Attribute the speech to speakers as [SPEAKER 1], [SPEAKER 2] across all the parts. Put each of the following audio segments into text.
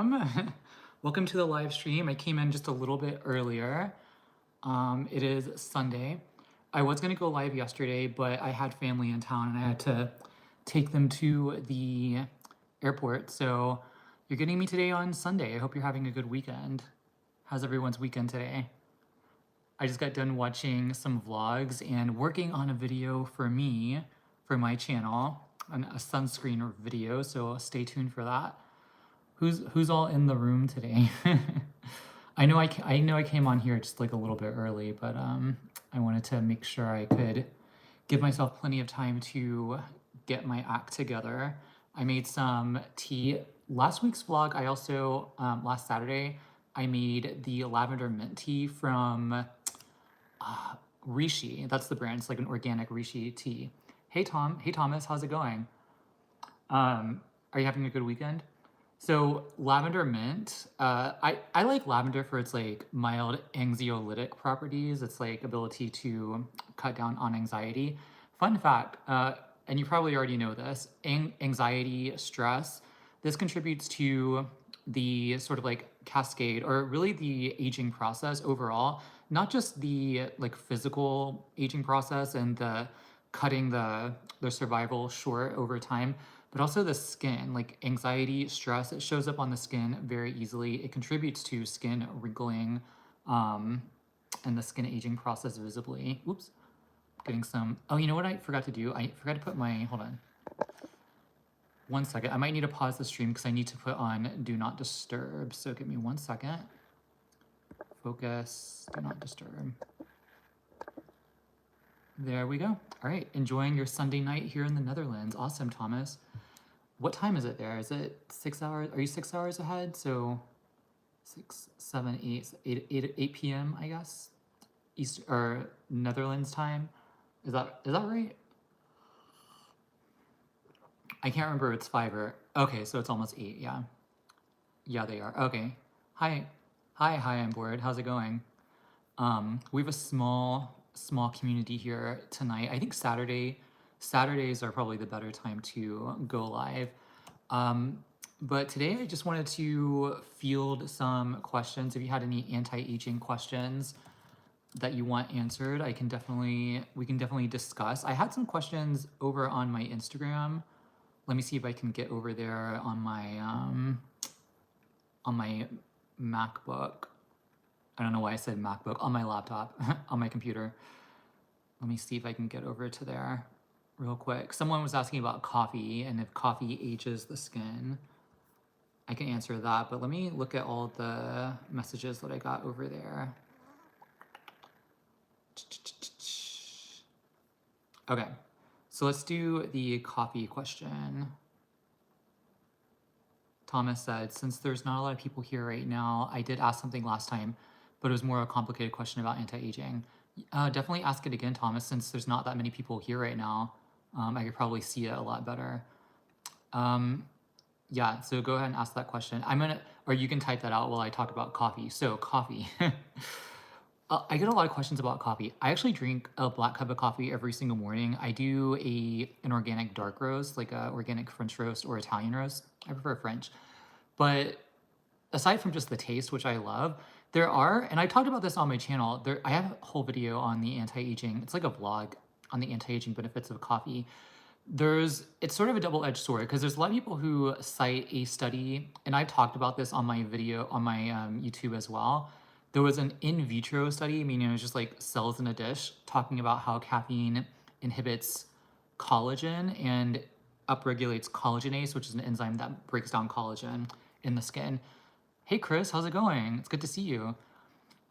[SPEAKER 1] welcome. Welcome to the live stream. I came in just a little bit earlier. It is Sunday. I was going to go live yesterday, but I had family in town and I had to take them to the airport. So you're getting me today on Sunday. I hope you're having a good weekend. How's everyone's weekend today? I just got done watching some vlogs and working on a video for me, for my channel, a sunscreen video, so stay tuned for that. Who's all in the room today? I know I came on here just like a little bit early, but I wanted to make sure I could give myself plenty of time to get my act together. I made some tea. Last week's vlog, I also, last Saturday, I made the lavender mint tea from Rishi. That's the brand. It's like an organic Rishi tea. Hey Tom. Hey Thomas, how's it going? Are you having a good weekend? So lavender mint, I like lavender for its like mild anxiolytic properties. It's like ability to cut down on anxiety. Fun fact, and you probably already know this, anxiety, stress, this contributes to the sort of like cascade or really the aging process overall, not just the like physical aging process and the cutting the survival short over time, but also the skin, like anxiety, stress, it shows up on the skin very easily. It contributes to skin wrinkling and the skin aging process visibly. Oops, getting some, oh, you know what I forgot to do? I forgot to put my, hold on. 1 second, I might need to pause the stream because I need to put on Do Not Disturb. So give me 1 second. Focus, Do Not Disturb. There we go. All right, enjoying your Sunday night here in the Netherlands. Awesome, Thomas. What time is it there? Is it 6 hours? Are you 6 hours ahead? So 6, 7, 8 p.m. I guess, East or Netherlands time. Is that right? I can't remember if it's 5 or okay, so it's almost 8. Yeah, yeah, they are. Okay. Hi, I'm bored. How's it going? We have a small community here tonight. I think Saturdays are probably the better time to go live. But today I just wanted to field some questions. If you had any anti-aging questions that you want answered, we can definitely discuss. I had some questions over on my Instagram. Let me see if I can get over there on my MacBook. I don't know why I said MacBook, on my laptop, on my computer. Let me see if I can get over to there real quick. Someone was asking about coffee and if coffee ages the skin. I can answer that, but let me look at all the messages that I got over there. Okay, so let's do the coffee question. Thomas said, since there's not a lot of people here right now, I did ask something last time, but it was more a complicated question about anti-aging. Definitely ask it again, Thomas, since there's not that many people here right now. I could probably see it a lot better. Yeah, so go ahead and ask that question. Or you can type that out while I talk about coffee. So coffee. I get a lot of questions about coffee. I actually drink a black cup of coffee every single morning. I do an organic dark roast, like a organic French roast or Italian roast. I prefer French. But aside from just the taste, which I love, there are, and I talked about this on my channel, I have a whole video on the anti-aging, it's like a vlog on the anti-aging benefits of coffee. It's sort of a double-edged sword because there's a lot of people who cite a study, and I talked about this on my video, on my YouTube as well. There was an in vitro study, meaning it was just like cells in a dish, talking about how caffeine inhibits collagen and upregulates collagenase, which is an enzyme that breaks down collagen in the skin. Hey Chris, how's it going? It's good to see you.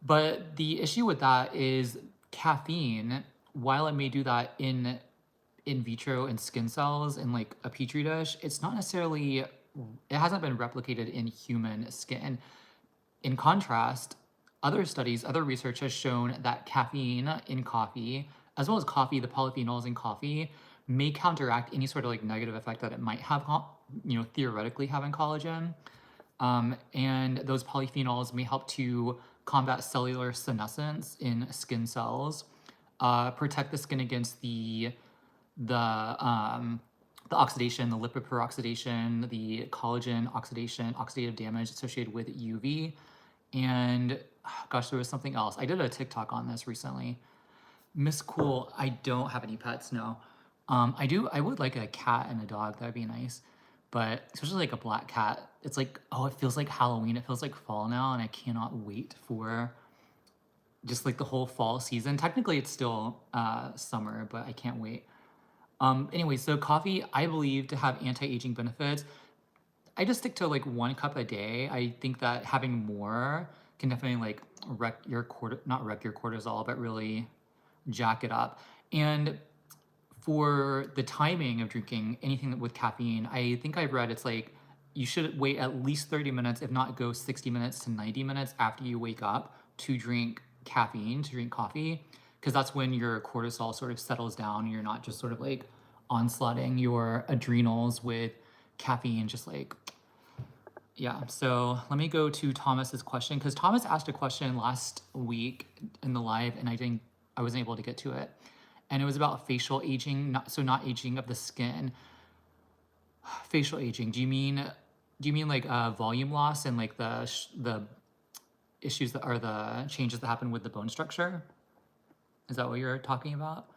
[SPEAKER 1] But the issue with that is caffeine, while it may do that in vitro in skin cells in like a petri dish, it's not necessarily, it hasn't been replicated in human skin. In contrast, other studies, other research has shown that caffeine in coffee, as well as coffee, the polyphenols in coffee, may counteract any sort of like negative effect that it might have, theoretically have in collagen. And those polyphenols may help to combat cellular senescence in skin cells, protect the skin against the the oxidation, the lipid peroxidation, the collagen oxidation, oxidative damage associated with UV. And gosh, there was something else. I did a TikTok on this recently. Miss Cool, I don't have any pets, no. I would like a cat and a dog, that'd be nice. But especially like a black cat, it's like, oh, it feels like Halloween. It feels like fall now, and I cannot wait for just like the whole fall season. Technically, it's still summer, but I can't wait. Anyway, so coffee, I believe to have anti-aging benefits. I just stick to like 1 cup a day. I think that having more can definitely like not wreck your cortisol, but really jack it up. And for the timing of drinking anything with caffeine, I think I've read it's like you should wait at least 30 minutes, if not go 60 minutes to 90 minutes after you wake up to drink caffeine, to drink coffee, because that's when your cortisol sort of settles down and you're not just sort of like onslaughting your adrenals with caffeine, just like, yeah. So let me go to Thomas's question, because Thomas asked a question last week in the live and I wasn't able to get to it. And it was about facial aging, not aging of the skin. Facial aging. Do you mean like volume loss and like the issues that are the changes that happen with the bone structure? Is that what you're talking about?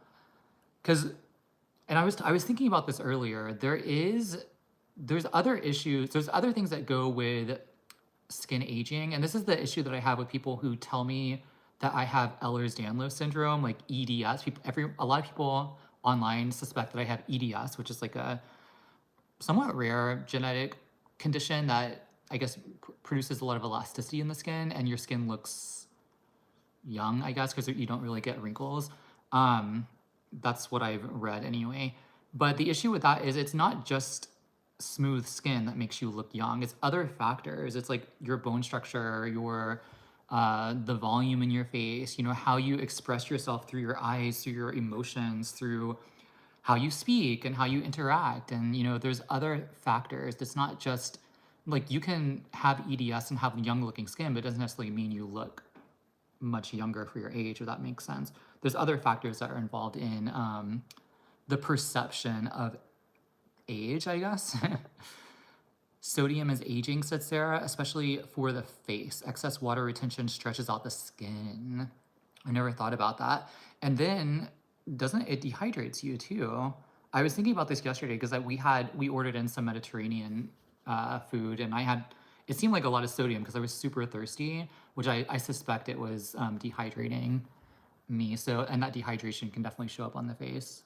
[SPEAKER 1] Because, and I was thinking about this earlier. There's other issues. There's other things that go with skin aging, and this is the issue that I have with people who tell me that I have Ehlers-Danlos syndrome, like EDS. A lot of people online suspect that I have EDS, which is like a somewhat rare genetic condition that I guess produces a lot of elasticity in the skin, and your skin looks young, I guess, because you don't really get wrinkles. That's what I've read anyway. But the issue with that is it's not just smooth skin that makes you look young. It's other factors. It's like your bone structure, your the volume in your face, how you express yourself through your eyes, through your emotions, through how you speak and how you interact. And, there's other factors. It's not just like you can have EDS and have young looking skin, but it doesn't necessarily mean you look much younger for your age, if that makes sense. There's other factors that are involved in the perception of age, I guess. Sodium is aging, said Sarah, especially for the face. Excess water retention stretches out the skin. I never thought about that. And then, doesn't it dehydrates you too? I was thinking about this yesterday because we ordered in some Mediterranean food, and it seemed like a lot of sodium because I was super thirsty, which I suspect it was dehydrating me. So, and that dehydration can definitely show up on the face.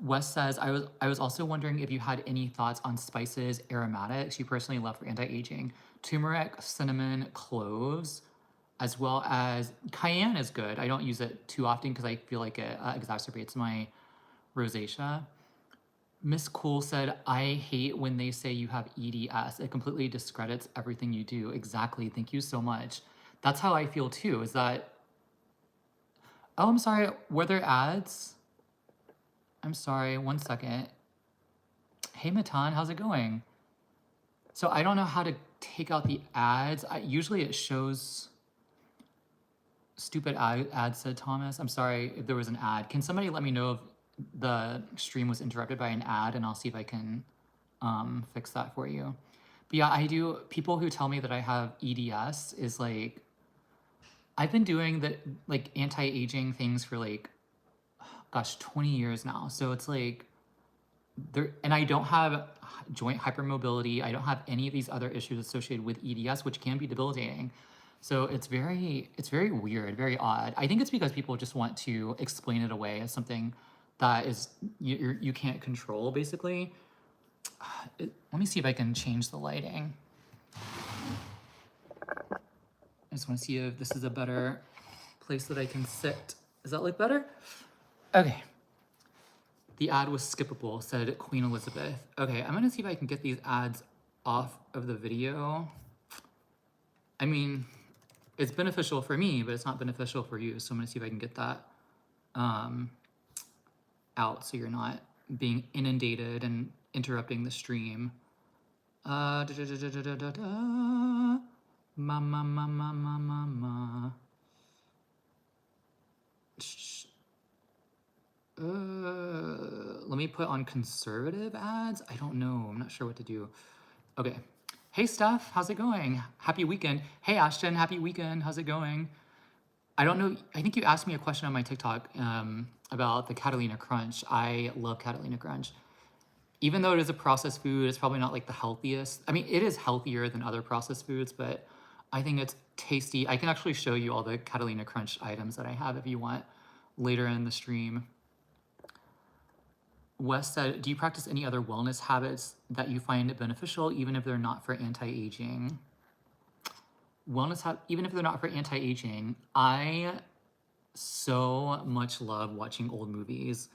[SPEAKER 1] Wes says, I was also wondering if you had any thoughts on spices, aromatics you personally love for anti-aging. Turmeric, cinnamon, cloves, as well as cayenne is good. I don't use it too often because I feel like it exacerbates my rosacea. Miss Cool said, I hate when they say you have EDS. It completely discredits everything you do. Exactly. Thank you so much. That's how I feel too, is that... Oh, I'm sorry. Were there ads? I'm sorry, 1 second. Hey, Matan, how's it going? So I don't know how to take out the ads. Usually it shows stupid ads, said Thomas. I'm sorry if there was an ad. Can somebody let me know if the stream was interrupted by an ad, and I'll see if I can fix that for you. But yeah, I do. People who tell me that I have EDS is like, I've been doing the like anti-aging things for like, gosh, 20 years now. So it's like and I don't have joint hypermobility. I don't have any of these other issues associated with EDS, which can be debilitating. So it's very weird, very odd. I think it's because people just want to explain it away as something that is you can't control, basically. Let me see if I can change the lighting. I just want to see if this is a better place that I can sit. Does that look better? Okay. The ad was skippable, said Queen Elizabeth. Okay, I'm gonna see if I can get these ads off of the video. I mean, it's beneficial for me, but it's not beneficial for you. So I'm gonna see if I can get that out so you're not being inundated and interrupting the stream. Ma. Let me put on conservative ads. I don't know. I'm not sure what to do. Okay. Hey, Steph, how's it going? Happy weekend. Hey, Ashton, happy weekend. How's it going? I don't know. I think you asked me a question on my TikTok about the Catalina Crunch. I love Catalina Crunch. Even though it is a processed food, it's probably not like the healthiest. I mean, it is healthier than other processed foods, but I think it's tasty. I can actually show you all the Catalina Crunch items that I have if you want later in the stream. Wes said, do you practice any other wellness habits that you find beneficial, even if they're not for anti-aging? Even if they're not for anti-aging, I so much love watching old movies.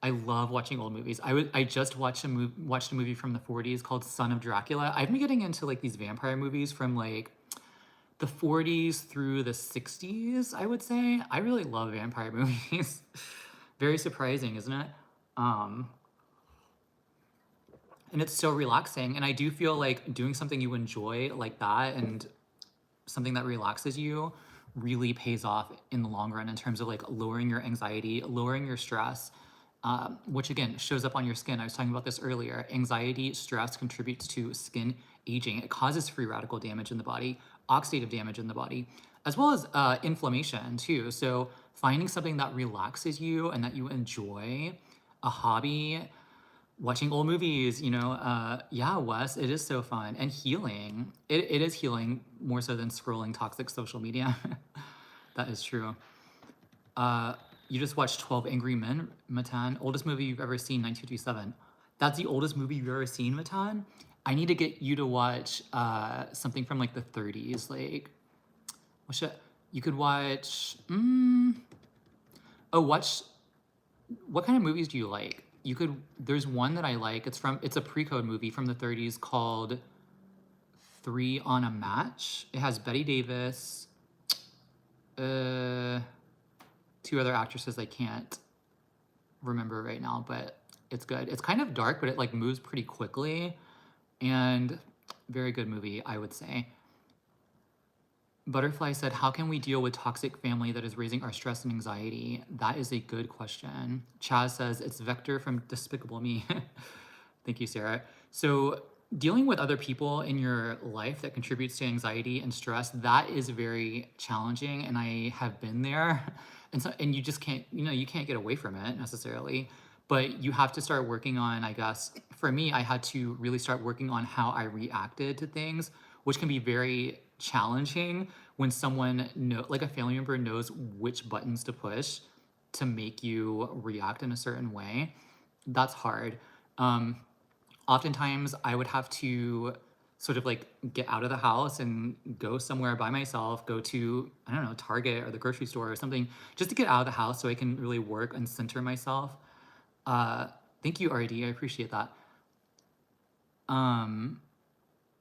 [SPEAKER 1] I love watching old movies. I just watched watched a movie from the 40s called Son of Dracula. I've been getting into like these vampire movies from like the 40s through the 60s, I would say. I really love vampire movies. Very surprising, isn't it? And it's so relaxing. And I do feel like doing something you enjoy like that and something that relaxes you really pays off in the long run in terms of like lowering your anxiety, lowering your stress, which again shows up on your skin. I was talking about this earlier. Anxiety, stress contributes to skin aging. It causes free radical damage in the body, oxidative damage in the body, as well as inflammation too. So finding something that relaxes you and that you enjoy, a hobby, watching old movies, yeah, Wes, it is so fun and healing. It is healing more so than scrolling toxic social media. That is true. You just watched 12 Angry Men, Matan. Oldest movie you've ever seen, 1927. That's the oldest movie you've ever seen, Matan? I need to get you to watch something from like the 30s. Like, you could watch, what kind of movies do you like? There's one that I like. It's a pre-code movie from the 30s called Three on a Match. It has Betty Davis, two other actresses I can't remember right now, but it's good. It's kind of dark, but it like moves pretty quickly, and very good movie, I would say. Butterfly said, how can we deal with toxic family that is raising our stress and anxiety? That is a good question. Chaz says, it's Vector from Despicable Me. Thank you, Sarah. So dealing with other people in your life that contributes to anxiety and stress, that is very challenging, and I have been there. And you just can't, you can't get away from it necessarily, but you have to start working on, I guess, for me, I had to really start working on how I reacted to things, which can be very challenging when someone like a family member knows which buttons to push to make you react in a certain way. That's hard. Oftentimes I would have to sort of like get out of the house and go somewhere by myself, go to, I don't know, Target or the grocery store or something, just to get out of the house so I can really work and center myself. Thank you, RD. I appreciate that.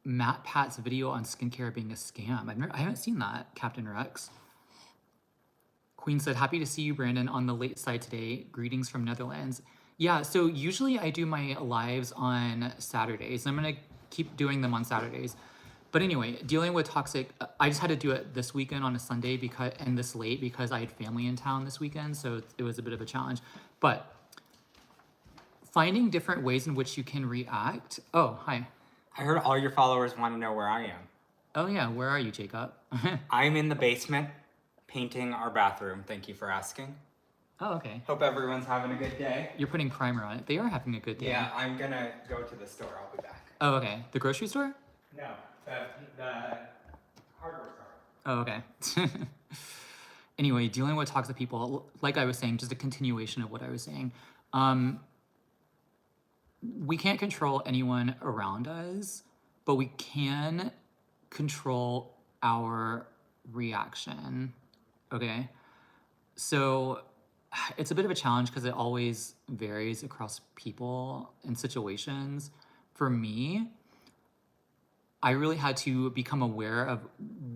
[SPEAKER 1] Matt Pat's video on skincare being a scam. I haven't seen that, Captain Rex. Queen said, happy to see you, Brandon, on the late side today. Greetings from Netherlands. Yeah, so usually I do my lives on Saturdays. I'm going to keep doing them on Saturdays. But anyway, dealing with toxic, I just had to do it this weekend on a Sunday and this late because I had family in town this weekend. So it was a bit of a challenge. But finding different ways in which you can react. Oh, hi.
[SPEAKER 2] I heard all your followers want to know where I am.
[SPEAKER 1] Oh yeah, where are you, Jacob?
[SPEAKER 2] I'm in the basement painting our bathroom. Thank you for asking.
[SPEAKER 1] Oh, okay.
[SPEAKER 2] Hope everyone's having a good day.
[SPEAKER 1] You're putting primer on it. They are having a good day.
[SPEAKER 2] Yeah, I'm gonna go to the store. I'll be back.
[SPEAKER 1] Oh, okay. The grocery store?
[SPEAKER 2] No, the hardware store.
[SPEAKER 1] Oh, okay. Anyway, dealing with toxic people, like I was saying, just a continuation of what I was saying. We can't control anyone around us, but we can control our reaction. Okay? So it's a bit of a challenge because it always varies across people and situations. For me, I really had to become aware of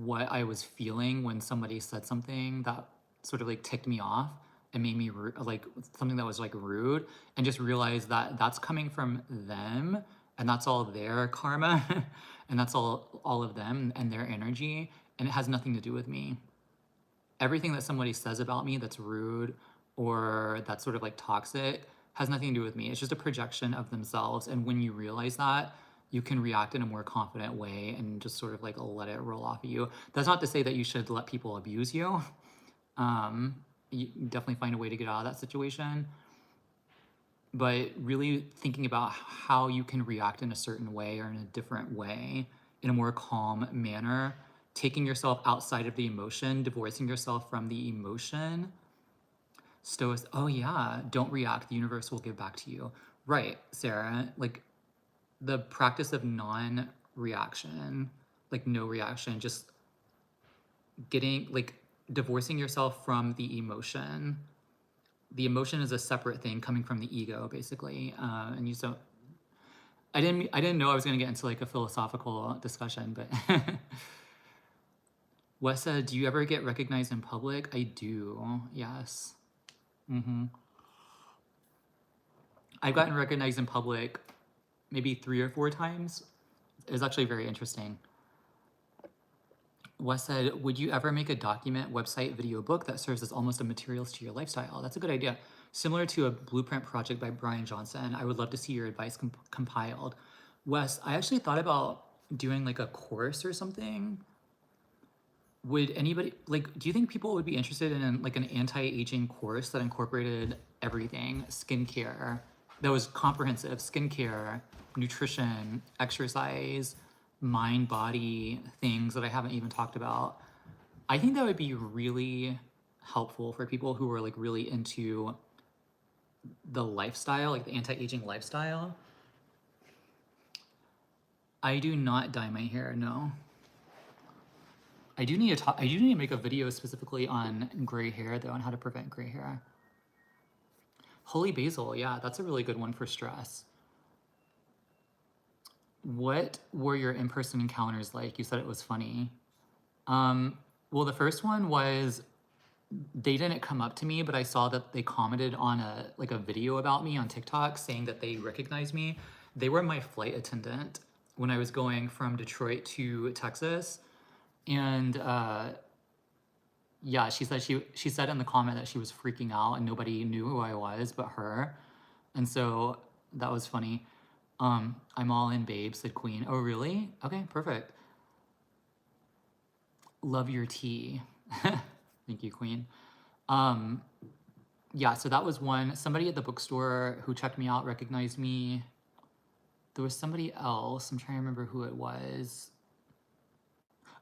[SPEAKER 1] what I was feeling when somebody said something that sort of like ticked me off and made me like something that was like rude, and just realize that that's coming from them and that's all their karma and that's all of them and their energy, and it has nothing to do with me. Everything that somebody says about me that's rude or that's sort of like toxic has nothing to do with me. It's just a projection of themselves. And when you realize that, you can react in a more confident way and just sort of like let it roll off of you. That's not to say that you should let people abuse you. You definitely find a way to get out of that situation. But really thinking about how you can react in a certain way or in a different way, in a more calm manner, taking yourself outside of the emotion, divorcing yourself from the emotion. Stoic, oh yeah, don't react. The universe will give back to you. Right, Sarah. Like the practice of non-reaction, like no reaction, just getting like divorcing yourself from the emotion. The emotion is a separate thing coming from the ego, basically. And you so I didn't know I was gonna get into like a philosophical discussion, but Wes said, "Do you ever get recognized in public?" I do. Yes. I've gotten recognized in public maybe 3 or 4 times. It was actually very interesting. Wes said, "Would you ever make a document, website, video, book that serves as almost a materials to your lifestyle?" That's a good idea. Similar to a blueprint project by Brian Johnson. I would love to see your advice compiled. Wes, I actually thought about doing like a course or something. Would anybody like? Do you think people would be interested in like an anti-aging course that incorporated everything, skincare, that was comprehensive, skincare, nutrition, exercise, mind, body things that I haven't even talked about? I think that would be really helpful for people who are like really into the lifestyle, like the anti-aging lifestyle. I do not dye my hair, no. I do need to talk. I do need to make a video specifically on gray hair, though, on how to prevent gray hair. Holy basil, yeah, that's a really good one for stress. What were your in-person encounters like? You said it was funny. Well, the first one was they didn't come up to me, but I saw that they commented on a video about me on TikTok saying that they recognized me. They were my flight attendant when I was going from Detroit to Texas. And yeah, she said in the comment that she was freaking out and nobody knew who I was but her. And so that was funny. I'm all in, babe, said Queen. Oh, really? Okay, perfect. Love your tea. Thank you, Queen. Yeah, so that was one. Somebody at the bookstore who checked me out recognized me. There was somebody else. I'm trying to remember who it was.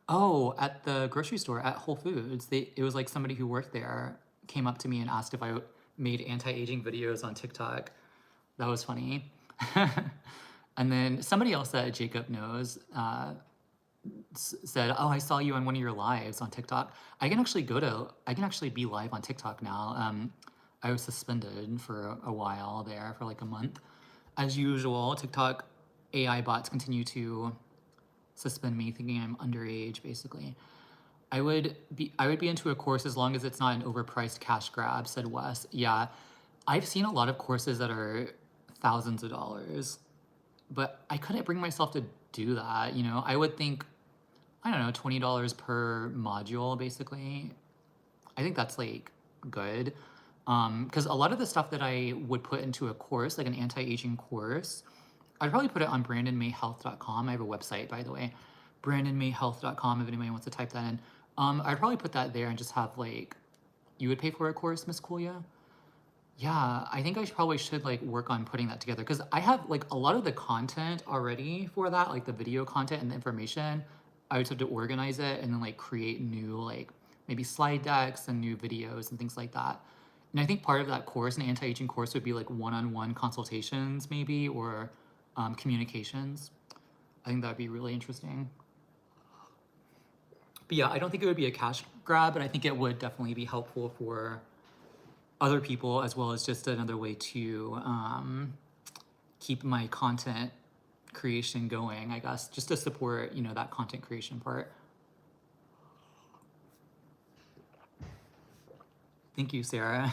[SPEAKER 1] Oh, at the grocery store at Whole Foods. It was like somebody who worked there came up to me and asked if I made anti-aging videos on TikTok. That was funny. And then somebody else that Jacob knows said, "Oh, I saw you on one of your lives on TikTok." I can actually be live on TikTok now. I was suspended for a while there for like a month. As usual, TikTok AI bots continue to suspend me, thinking I'm underage, basically. I would be into a course as long as it's not an overpriced cash grab, said Wes. Yeah. I've seen a lot of courses that are thousands of dollars, but I couldn't bring myself to do that, you know. I would think, I don't know, $20 per module, basically. I think that's like good. Because a lot of the stuff that I would put into a course, like an anti-aging course, I'd probably put it on brandonmayhealth.com. I have a website, by the way, brandonmayhealth.com, if anybody wants to type that in. I'd probably put that there and just have like, you would pay for a course, Miss Coolya? Yeah, I think I probably should like work on putting that together because I have like a lot of the content already for that, like the video content and the information. I would have to organize it and then like create new like maybe slide decks and new videos and things like that. And I think part of that course, an anti-aging course, would be like one-on-one consultations maybe or communications. I think that'd be really interesting. But yeah, I don't think it would be a cash grab, but I think it would definitely be helpful for other people as well as just another way to keep my content creation going, I guess, just to support, you know, that content creation part. Thank you, Sarah.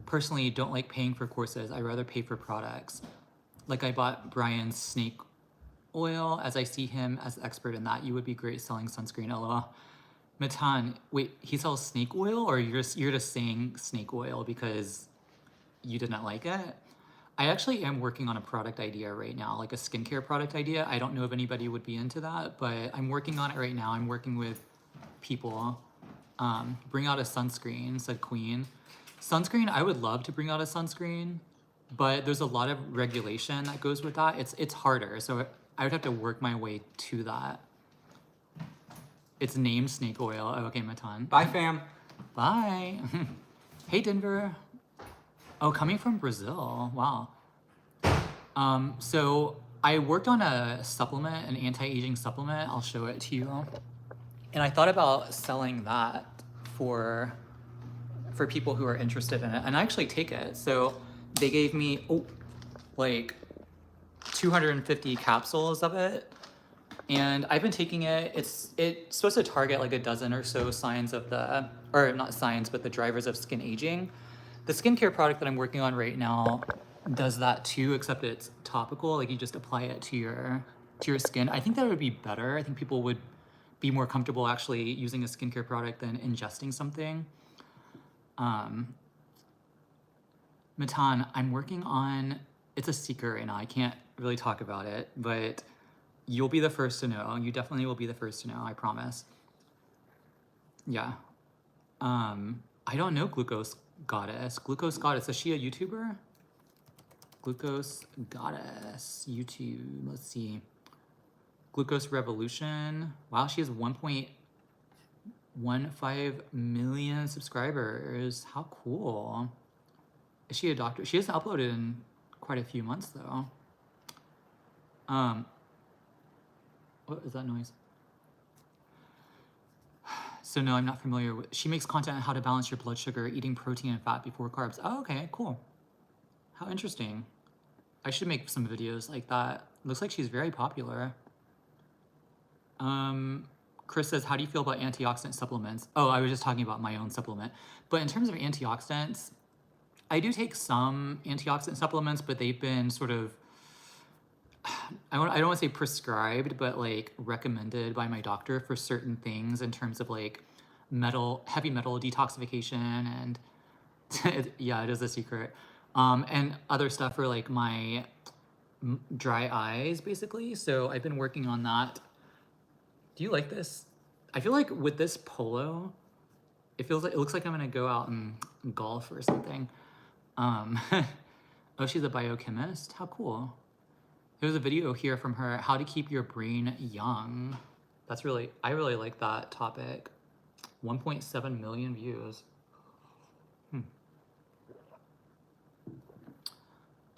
[SPEAKER 1] Personally, don't like paying for courses. I'd rather pay for products. Like I bought Brian's snake oil as I see him as expert in that. You would be great selling sunscreen, LOL. Matan, wait, he sells snake oil, or you're just saying snake oil because you didn't like it? I actually am working on a product idea right now, like a skincare product idea. I don't know if anybody would be into that, but I'm working on it right now. I'm working with people. Bring out a sunscreen, said Queen. Sunscreen, I would love to bring out a sunscreen, but there's a lot of regulation that goes with that. It's harder, so I would have to work my way to that. It's named snake oil. Oh, okay, Matan.
[SPEAKER 2] Bye, fam.
[SPEAKER 1] Bye. Hey, Denver. Oh, coming from Brazil. Wow. So I worked on a supplement, an anti-aging supplement. I'll show it to you. And I thought about selling that for people who are interested in it, and I actually take it. So they gave me like 250 capsules of it, and I've been taking it. It's supposed to target like a dozen or so signs of the, or not signs, but the drivers of skin aging. The skincare product that I'm working on right now does that too, except it's topical. Like you just apply it to your skin. I think that would be better. I think people would be more comfortable actually using a skincare product than ingesting something. Matan, I'm working on, it's a secret right now. I can't really talk about it, but you'll be the first to know. You definitely will be the first to know, I promise. Yeah. I don't know Glucose Goddess. Glucose Goddess, is she a YouTuber? Glucose Goddess, YouTube, let's see. Glucose Revolution. Wow, she has 1.15 million subscribers. How cool. Is she a doctor? She hasn't uploaded in quite a few months though. What is that noise? So no, I'm not familiar with, she makes content on how to balance your blood sugar, eating protein and fat before carbs. Oh, okay, cool. How interesting. I should make some videos like that. Looks like she's very popular. Chris says, how do you feel about antioxidant supplements? Oh, I was just talking about my own supplement. But in terms of antioxidants, I do take some antioxidant supplements, but they've been sort of, I don't want to say prescribed, but like recommended by my doctor for certain things in terms of like heavy metal detoxification, and yeah, it is a secret. And other stuff for like my dry eyes, basically. So I've been working on that. Do you like this? I feel like with this polo, it looks like I'm gonna go out and golf or something. Oh, she's a biochemist. How cool. There's a video here from her, how to keep your brain young. I really like that topic. 1.7 million views.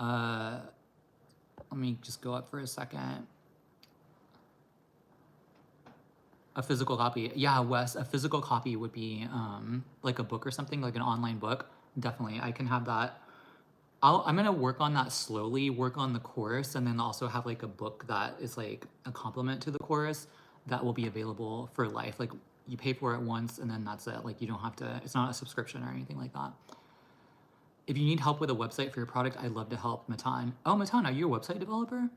[SPEAKER 1] Let me just go up for a second. A physical copy. Yeah, Wes, a physical copy would be like a book or something, like an online book. Definitely, I can have that. I'm gonna work on that slowly, work on the course, and then also have like a book that is like a complement to the course that will be available for life. Like you pay for it once and then that's it. Like you don't have to, it's not a subscription or anything like that. If you need help with a website for your product, I'd love to help. Matan. Oh, Matan, are you a website developer?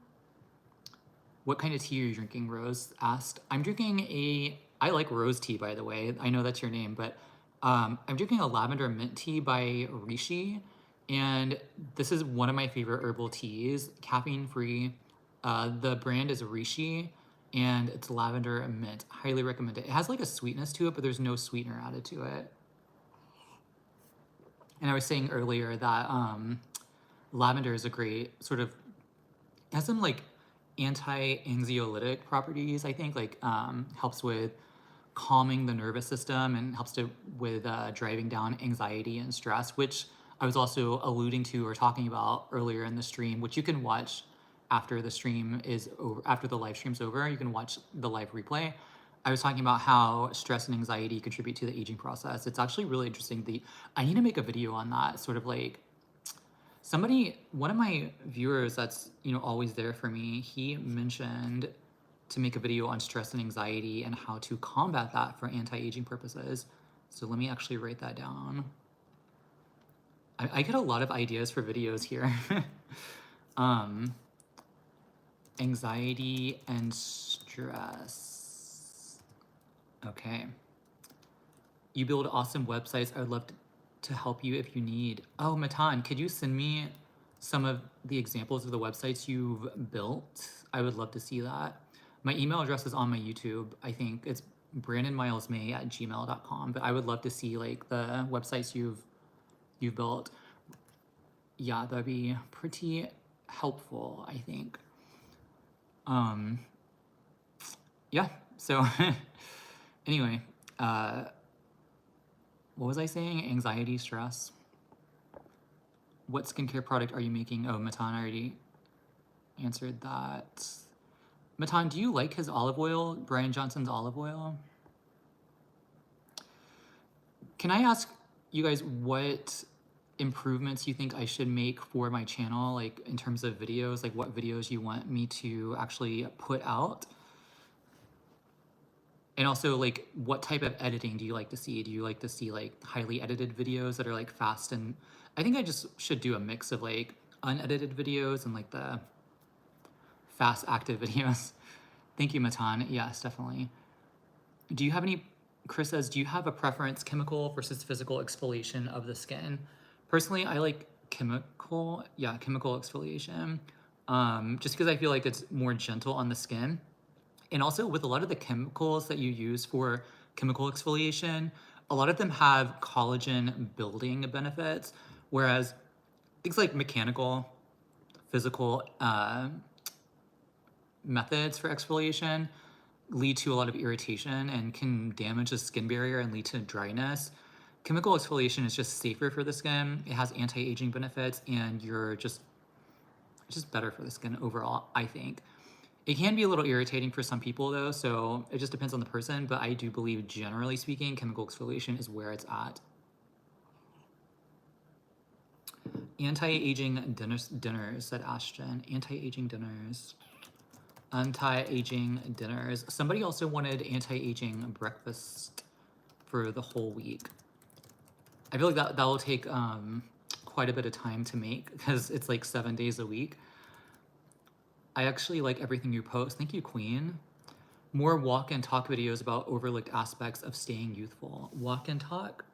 [SPEAKER 1] What kind of tea are you drinking? Rose asked. I'm drinking I like rose tea, by the way. I know that's your name, but I'm drinking a lavender mint tea by Rishi. And this is one of my favorite herbal teas, caffeine free. The brand is Rishi, and it's lavender and mint. Highly recommend it. It has like a sweetness to it, but there's no sweetener added to it. And I was saying earlier that lavender is a great sort of, it has some like anti-anxiolytic properties, I think, like helps with calming the nervous system and helps with driving down anxiety and stress, which I was also alluding to or talking about earlier in the stream, which you can watch after the stream is over, after the live stream's over. You can watch the live replay. I was talking about how stress and anxiety contribute to the aging process. It's actually really interesting. I need to make a video on that, sort of like one of my viewers that's, always there for me, he mentioned to make a video on stress and anxiety and how to combat that for anti-aging purposes. So let me actually write that down. I get a lot of ideas for videos here. Anxiety and stress. Okay. You build awesome websites. I would love to help you if you need. Oh, Matan, could you send me some of the examples of the websites you've built? I would love to see that. My email address is on my YouTube. I think it's brandonmilesmay@gmail.com, but I would love to see like the websites you've built. Yeah, that'd be pretty helpful, I think. Yeah, so anyway, what was I saying? Anxiety, stress. What skincare product are you making? Oh, Matan, I already answered that. Matan, do you like his olive oil? Brian Johnson's olive oil? Can I ask you guys what improvements you think I should make for my channel, like in terms of videos, like what videos you want me to actually put out? And also, like, what type of editing do you like to see? Do you like to see like highly edited videos that are like fast? And I think I just should do a mix of like unedited videos and like the fast active videos. Thank you, Matan. Yes, definitely. Do you have any, Chris says, do you have a preference, chemical versus physical exfoliation of the skin? Personally, I like chemical exfoliation. Just because I feel like it's more gentle on the skin. And also with a lot of the chemicals that you use for chemical exfoliation, a lot of them have collagen building benefits, whereas things like mechanical, physical methods for exfoliation lead to a lot of irritation and can damage the skin barrier and lead to dryness. Chemical exfoliation is just safer for the skin. It has anti-aging benefits, and you're just better for the skin overall, I think. It can be a little irritating for some people though, so it just depends on the person, but I do believe, generally speaking, chemical exfoliation is where it's at. Anti-aging dinners, said Ashton. Anti-aging dinners. Anti-aging dinners. Somebody also wanted anti-aging breakfast for the whole week. I feel like that will take quite a bit of time to make because it's like 7 days a week. I actually like everything you post. Thank you, Queen. More walk and talk videos about overlooked aspects of staying youthful. Walk and talk?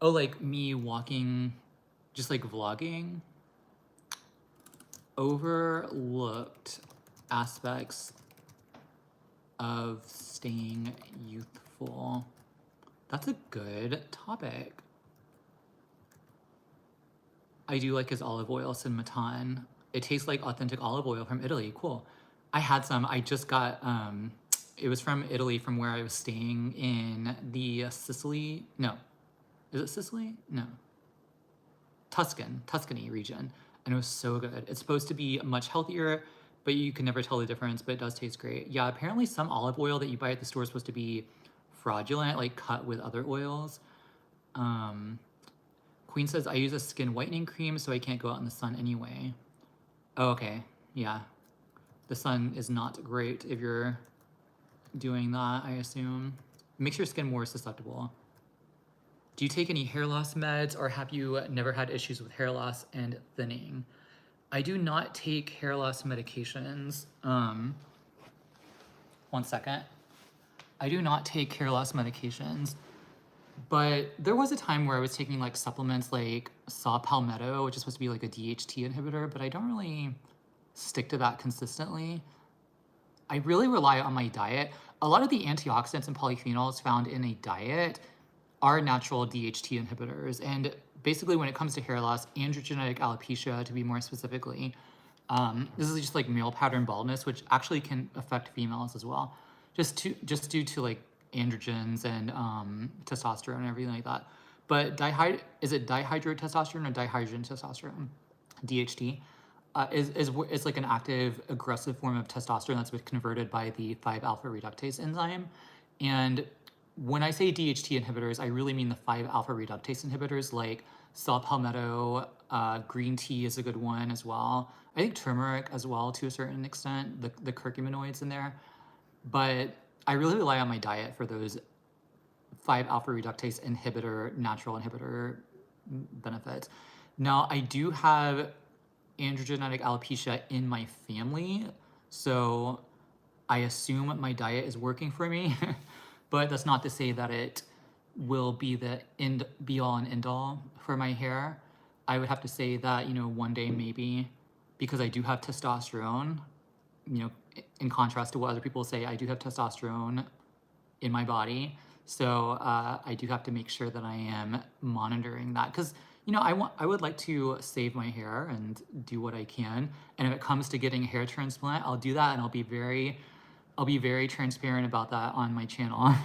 [SPEAKER 1] Oh, like me walking, just like vlogging? Overlooked aspects of staying youthful. That's a good topic. I do like his olive oil, said Matan. It tastes like authentic olive oil from Italy. Cool. I had some. I just got, it was from Italy, from where I was staying in the Sicily. No. Is it Sicily? No. Tuscany region. And it was so good. It's supposed to be much healthier, but you can never tell the difference, but it does taste great. Yeah, apparently some olive oil that you buy at the store is supposed to be fraudulent, like cut with other oils. Queen says, I use a skin whitening cream, so I can't go out in the sun anyway. Oh, okay. Yeah. The sun is not great if you're doing that, I assume. It makes your skin more susceptible. Do you take any hair loss meds, or have you never had issues with hair loss and thinning? I do not take hair loss medications. 1 second. I do not take hair loss medications, but there was a time where I was taking like supplements like saw palmetto, which is supposed to be like a DHT inhibitor, but I don't really stick to that consistently. I really rely on my diet. A lot of the antioxidants and polyphenols found in a diet are natural DHT inhibitors. And basically when it comes to hair loss, androgenetic alopecia, to be more specifically, this is just like male pattern baldness, which actually can affect females as well, just due to like androgens and testosterone and everything like that. But is it dihydrotestosterone or dihydrogen testosterone? DHT is like an active, aggressive form of testosterone that's been converted by the 5-alpha reductase enzyme. And when I say DHT inhibitors, I really mean the 5-alpha reductase inhibitors, like saw palmetto, green tea is a good one as well. I think turmeric as well, to a certain extent, the curcuminoids in there. But I really rely on my diet for those 5-alpha reductase inhibitor, natural inhibitor benefits. Now, I do have androgenetic alopecia in my family, so I assume my diet is working for me, but that's not to say that it will be the end be all and end all for my hair. I would have to say that, you know, one day maybe, because I do have testosterone, you know, in contrast to what other people say, I do have testosterone in my body. So I do have to make sure that I am monitoring that because, you know, I would like to save my hair and do what I can. And if it comes to getting a hair transplant, I'll do that, and I'll be very transparent about that on my channel.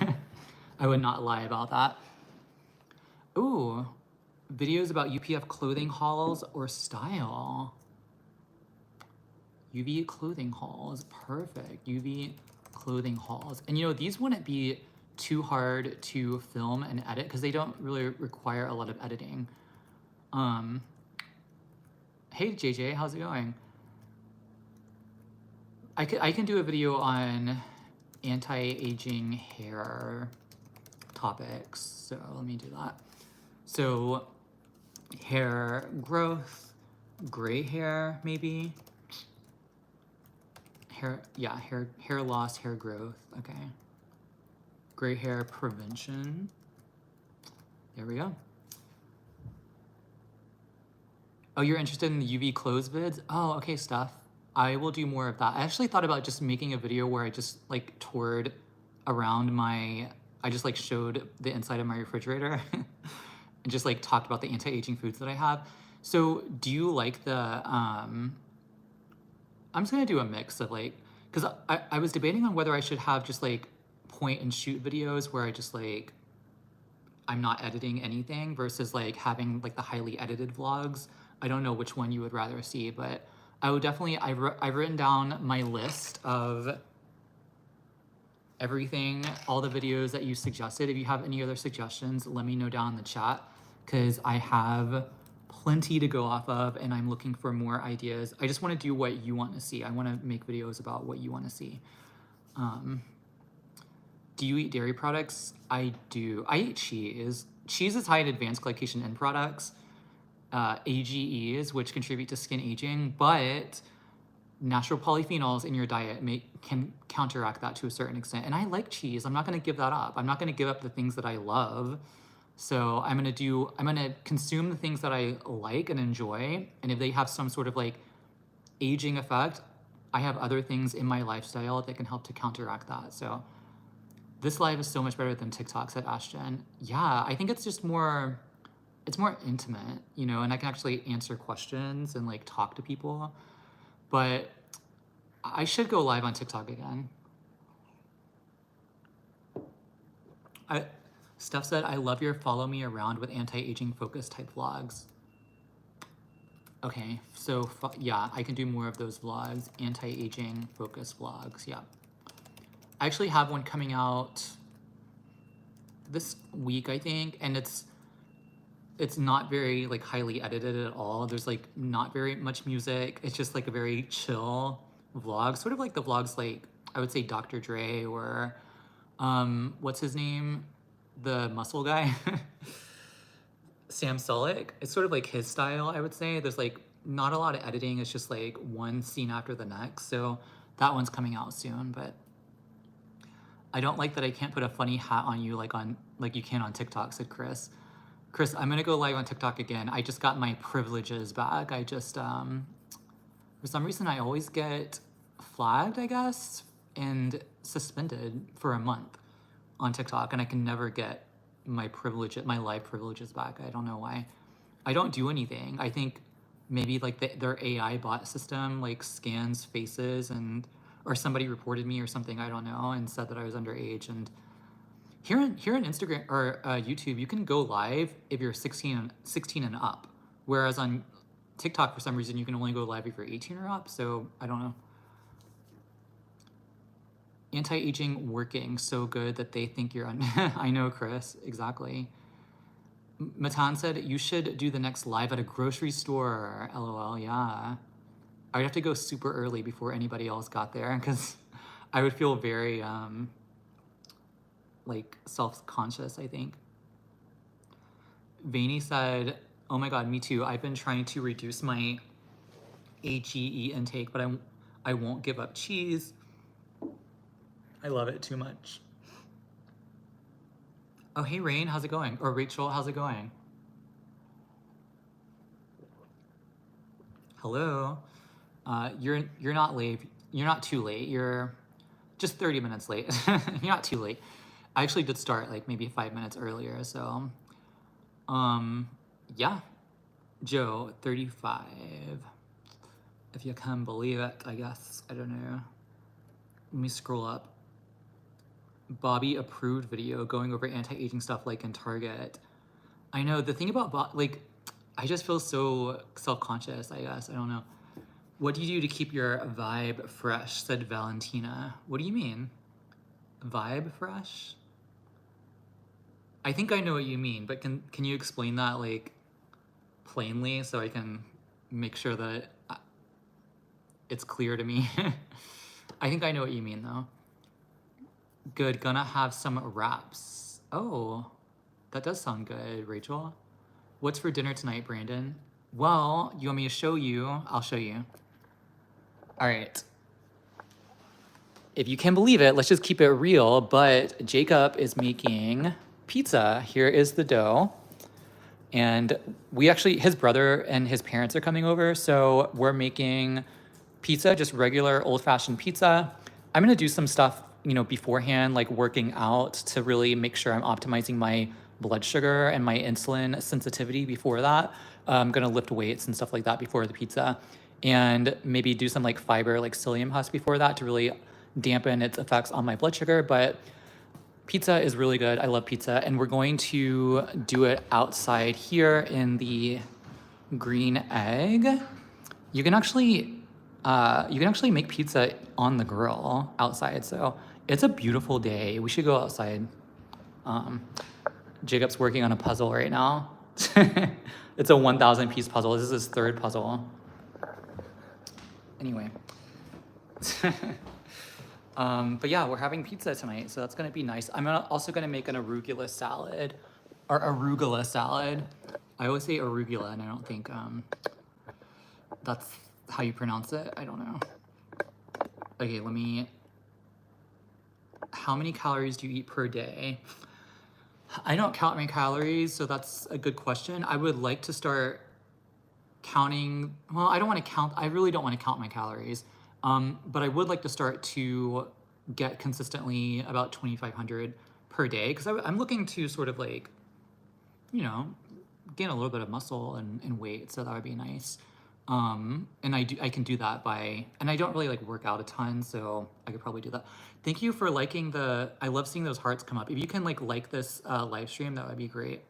[SPEAKER 1] I would not lie about that. Ooh, videos about UPF clothing hauls or style. UV clothing hauls, perfect. UV clothing hauls. And you know, these wouldn't be too hard to film and edit because they don't really require a lot of editing. Hey JJ, how's it going? I can do a video on anti-aging hair topics. So let me do that. So hair growth, gray hair maybe. Hair loss, hair growth. Okay. Gray hair prevention. There we go. Oh, you're interested in the UV clothes vids? Oh, okay, Steph. I will do more of that. I actually thought about just making a video where I just like toured around I just like showed the inside of my refrigerator and just like talked about the anti-aging foods that I have. So do you like the, I'm just gonna do a mix of like, cause I was debating on whether I should have just like point and shoot videos where I just like, I'm not editing anything versus like having like the highly edited vlogs. I don't know which one you would rather see, but I would definitely, I've written down my list of everything, all the videos that you suggested. If you have any other suggestions, let me know down in the chat because I have plenty to go off of and I'm looking for more ideas. I just want to do what you want to see. I want to make videos about what you want to see. Do you eat dairy products? I do. I eat cheese. Cheese is high in advanced glycation end products, AGEs, which contribute to skin aging, but natural polyphenols in your diet can counteract that to a certain extent. And I like cheese. I'm not going to give that up. I'm not going to give up the things that I love. So I'm going to consume the things that I like and enjoy. And if they have some sort of like aging effect, I have other things in my lifestyle that can help to counteract that. So this live is so much better than TikTok, said Ashton. Yeah, I think it's just more, it's more intimate, you know, and I can actually answer questions and like talk to people. But I should go live on TikTok again. Steph said, I love your follow me around with anti-aging focus type vlogs. Okay, so yeah, I can do more of those vlogs, anti-aging focus vlogs, yeah. I actually have one coming out this week, I think, and it's not very like highly edited at all. There's like not very much music. It's just like a very chill vlog, sort of like the vlogs like I would say Dr. Dre or what's his name? The muscle guy. Sam Sulek. It's sort of like his style, I would say. There's like not a lot of editing. It's just like one scene after the next. So that one's coming out soon, but I don't like that I can't put a funny hat on you like you can on TikTok, said Chris. Chris, I'm gonna go live on TikTok again. I just got my privileges back. I just, for some reason, I always get flagged, I guess, and suspended for a month on TikTok, and I can never get my live privileges back. I don't know why. I don't do anything. I think maybe like their AI bot system like scans faces or somebody reported me or something, I don't know, and said that I was underage. And here in Instagram or YouTube, you can go live if you're 16 and up, whereas on TikTok, for some reason, you can only go live if you're 18 or up. So I don't know. Anti-aging working so good that they think you're I know, Chris, exactly. Matan said you should do the next live at a grocery store. LOL, yeah. I would have to go super early before anybody else got there because I would feel very like self-conscious, I think. Vaney said, oh my God, me too. I've been trying to reduce my AGE intake, but I won't give up cheese. I love it too much. Oh, hey, Rain, how's it going? Or Rachel, how's it going? Hello. You're not late. You're not too late. You're just 30 minutes late. You're not too late. I actually did start like maybe 5 minutes earlier. So, um, yeah. Joe, 35. If you can believe it, I guess. I don't know. Let me scroll up. Bobby approved video going over anti-aging stuff like in Target. I know the thing about like, I just feel so self-conscious, I guess. I don't know. What do you do to keep your vibe fresh? Said Valentina. What do you mean? Vibe fresh? I think I know what you mean, but can you explain that like plainly so I can make sure that it's clear to me? I think I know what you mean though. Good, gonna have some wraps. Oh, that does sound good, Rachel. What's for dinner tonight, Brandon? Well, you want me to show you? I'll show you. All right. If you can believe it, let's just keep it real, but Jacob is making pizza. Here is the dough. And we actually, his brother and his parents are coming over, so we're making pizza, just regular old-fashioned pizza. I'm gonna do some stuff, beforehand, like working out to really make sure I'm optimizing my blood sugar and my insulin sensitivity before that. I'm gonna lift weights and stuff like that before the pizza. And maybe do some like fiber, like psyllium husk before that to really dampen its effects on my blood sugar. But pizza is really good. I love pizza. And we're going to do it outside here in the green egg. You can actually make pizza on the grill outside. So it's a beautiful day. We should go outside. Jacob's working on a puzzle right now. It's a 1,000 piece puzzle. This is his third puzzle. Anyway. But yeah, we're having pizza tonight, so that's gonna be nice. I'm also gonna make an arugula salad, or arugula salad. I always say arugula, and I don't think that's how you pronounce it. I don't know. Okay, how many calories do you eat per day? I don't count my calories, so that's a good question. I would like to start counting. Well, I really don't want to count my calories. But I would like to start to get consistently about 2,500 per day, because I'm looking to sort of like, gain a little bit of muscle and weight, so that would be nice. And I can do that and I don't really like work out a ton, so I could probably do that. Thank you for liking I love seeing those hearts come up. If you can like this live stream, that would be great.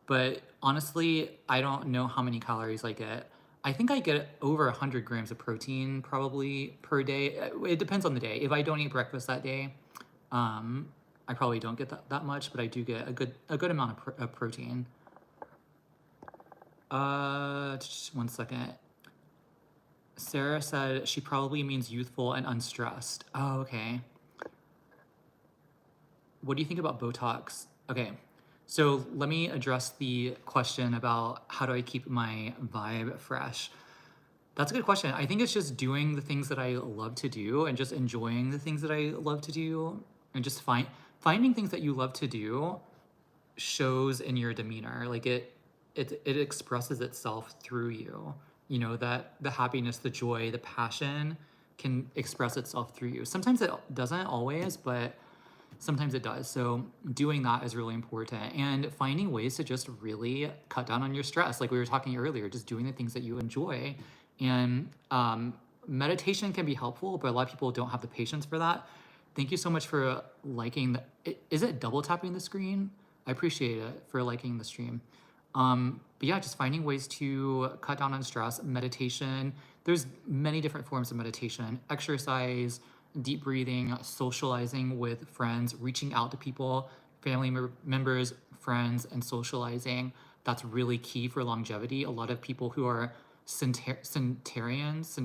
[SPEAKER 1] But honestly, I don't know how many calories I get. I think I get over 100 grams of protein probably per day. It depends on the day. If I don't eat breakfast that day, I probably don't get that much, but I do get a good amount of protein. Just 1 second. Sarah said she probably means youthful and unstressed. Oh, okay. What do you think about Botox? Okay, so let me address the question about how do I keep my vibe fresh. That's a good question. I think it's just doing the things that I love to do and just enjoying the things that I love to do, and just finding things that you love to do shows in your demeanor. Like it expresses itself through you. That the happiness, the joy, the passion can express itself through you. Sometimes it doesn't always, but sometimes it does. So doing that is really important, and finding ways to just really cut down on your stress. Like we were talking earlier, just doing the things that you enjoy. And meditation can be helpful, but a lot of people don't have the patience for that. Thank you so much for liking is it double tapping the screen? I appreciate it for liking the stream. But yeah, just finding ways to cut down on stress, meditation. There's many different forms of meditation: exercise, deep breathing, socializing with friends, reaching out to people, family members, friends, and socializing. That's really key for longevity. A lot of people who are centurions?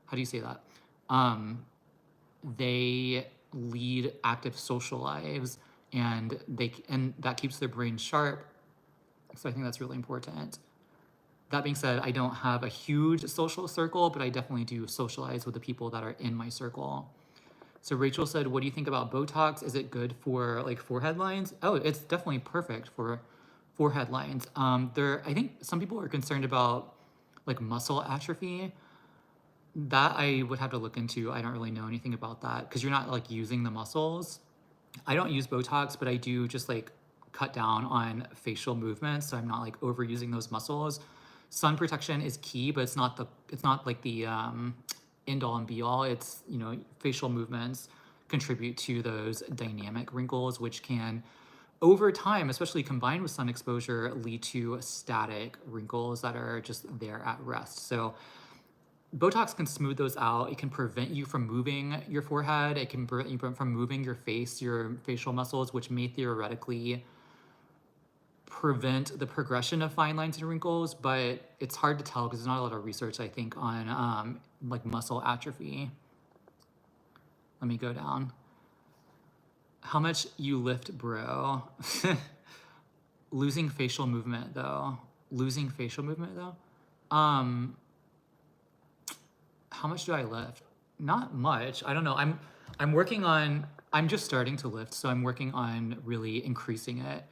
[SPEAKER 1] How do you say that? They lead active social lives, and that keeps their brain sharp. So I think that's really important. That being said, I don't have a huge social circle, but I definitely do socialize with the people that are in my circle. So Rachel said, what do you think about Botox? Is it good for like forehead lines? Oh, it's definitely perfect for forehead lines. I think some people are concerned about like muscle atrophy. That I would have to look into. I don't really know anything about that because you're not like using the muscles. I don't use Botox, but I do just like cut down on facial movements, so I'm not like overusing those muscles. Sun protection is key, but it's not like the end all and be all. It's, you know, facial movements contribute to those dynamic wrinkles, which can over time, especially combined with sun exposure, lead to static wrinkles that are just there at rest. So Botox can smooth those out. It can prevent you from moving your forehead. It can prevent you from moving your face, your facial muscles, which may theoretically prevent the progression of fine lines and wrinkles, but it's hard to tell because there's not a lot of research, I think, on like muscle atrophy. Let me go down. How much you lift, bro? Losing facial movement though. Losing facial movement though. How much do I lift? Not much. I don't know. I'm working on, I'm just starting to lift, so I'm working on really increasing it.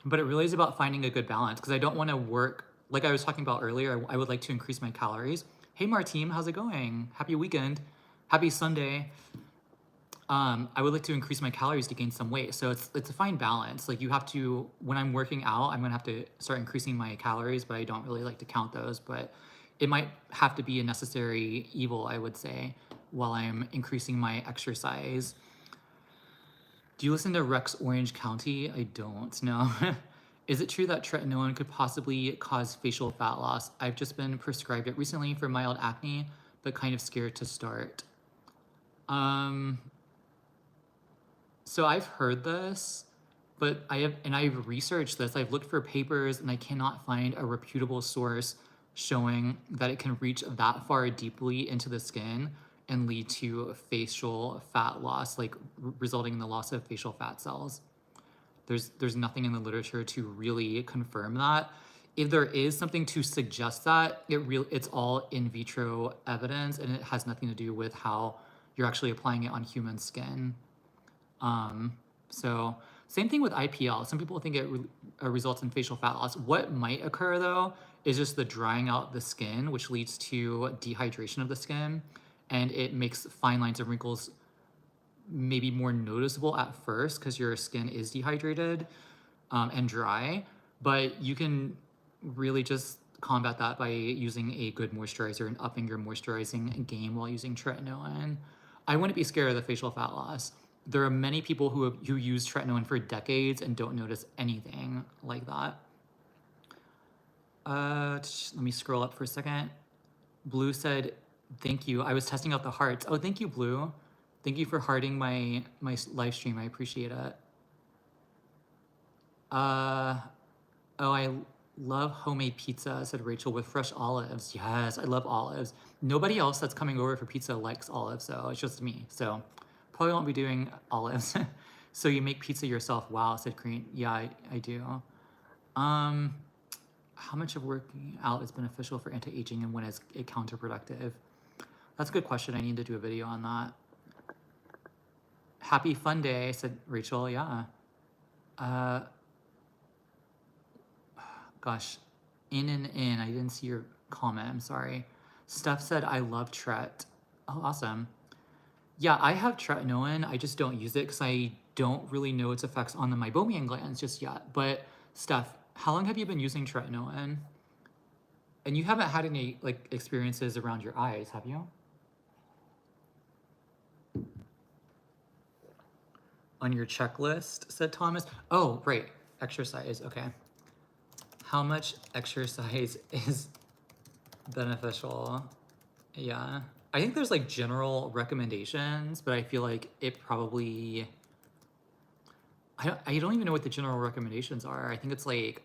[SPEAKER 1] But it really is about finding a good balance because I don't want to work, like I was talking about earlier, I would like to increase my calories. Hey Martine, how's it going? Happy weekend. Happy Sunday. I would like to increase my calories to gain some weight. So it's a fine balance. Like you have to, when I'm working out, I'm gonna have to start increasing my calories, but I don't really like to count those. But it might have to be a necessary evil, I would say, while I'm increasing my exercise. Do you listen to Rex Orange County? I don't, no. Is it true that tretinoin could possibly cause facial fat loss? I've just been prescribed it recently for mild acne, but kind of scared to start. So I've heard this, but I've researched this. I've looked for papers and I cannot find a reputable source showing that it can reach that far deeply into the skin and lead to facial fat loss, like resulting in the loss of facial fat cells. There's nothing in the literature to really confirm that. If there is something to suggest that, it's all in vitro evidence and it has nothing to do with how you're actually applying it on human skin. So same thing with IPL. Some people think it results in facial fat loss. What might occur though is just the drying out the skin, which leads to dehydration of the skin, and it makes fine lines and wrinkles maybe more noticeable at first because your skin is dehydrated and dry, but you can really just combat that by using a good moisturizer and upping your moisturizing game while using tretinoin. I wouldn't be scared of the facial fat loss. There are many people who use tretinoin for decades and don't notice anything like that. Let me scroll up for a second. Blue said, thank you. I was testing out the hearts. Oh, thank you, Blue. Thank you for hearting my live stream. I appreciate it. Oh, I love homemade pizza, said Rachel, with fresh olives. Yes, I love olives. Nobody else that's coming over for pizza likes olives, so it's just me. So probably won't be doing olives. So you make pizza yourself? Wow, said Green. Yeah, I do. How much of working out is beneficial for anti-aging and when is it counterproductive? That's a good question. I need to do a video on that. Happy fun day, said Rachel. Yeah. Gosh, in and in. I didn't see your comment. I'm sorry. Steph said, I love Tret. Oh, awesome. Yeah, I have tretinoin. I just don't use it because I don't really know its effects on the meibomian glands just yet. But Steph, how long have you been using tretinoin? And you haven't had any like experiences around your eyes, have you? On your checklist, said Thomas. Oh, right. Exercise. Okay. How much exercise is beneficial? Yeah. I think there's like general recommendations, but I feel like it probably, I don't even know what the general recommendations are. I think it's like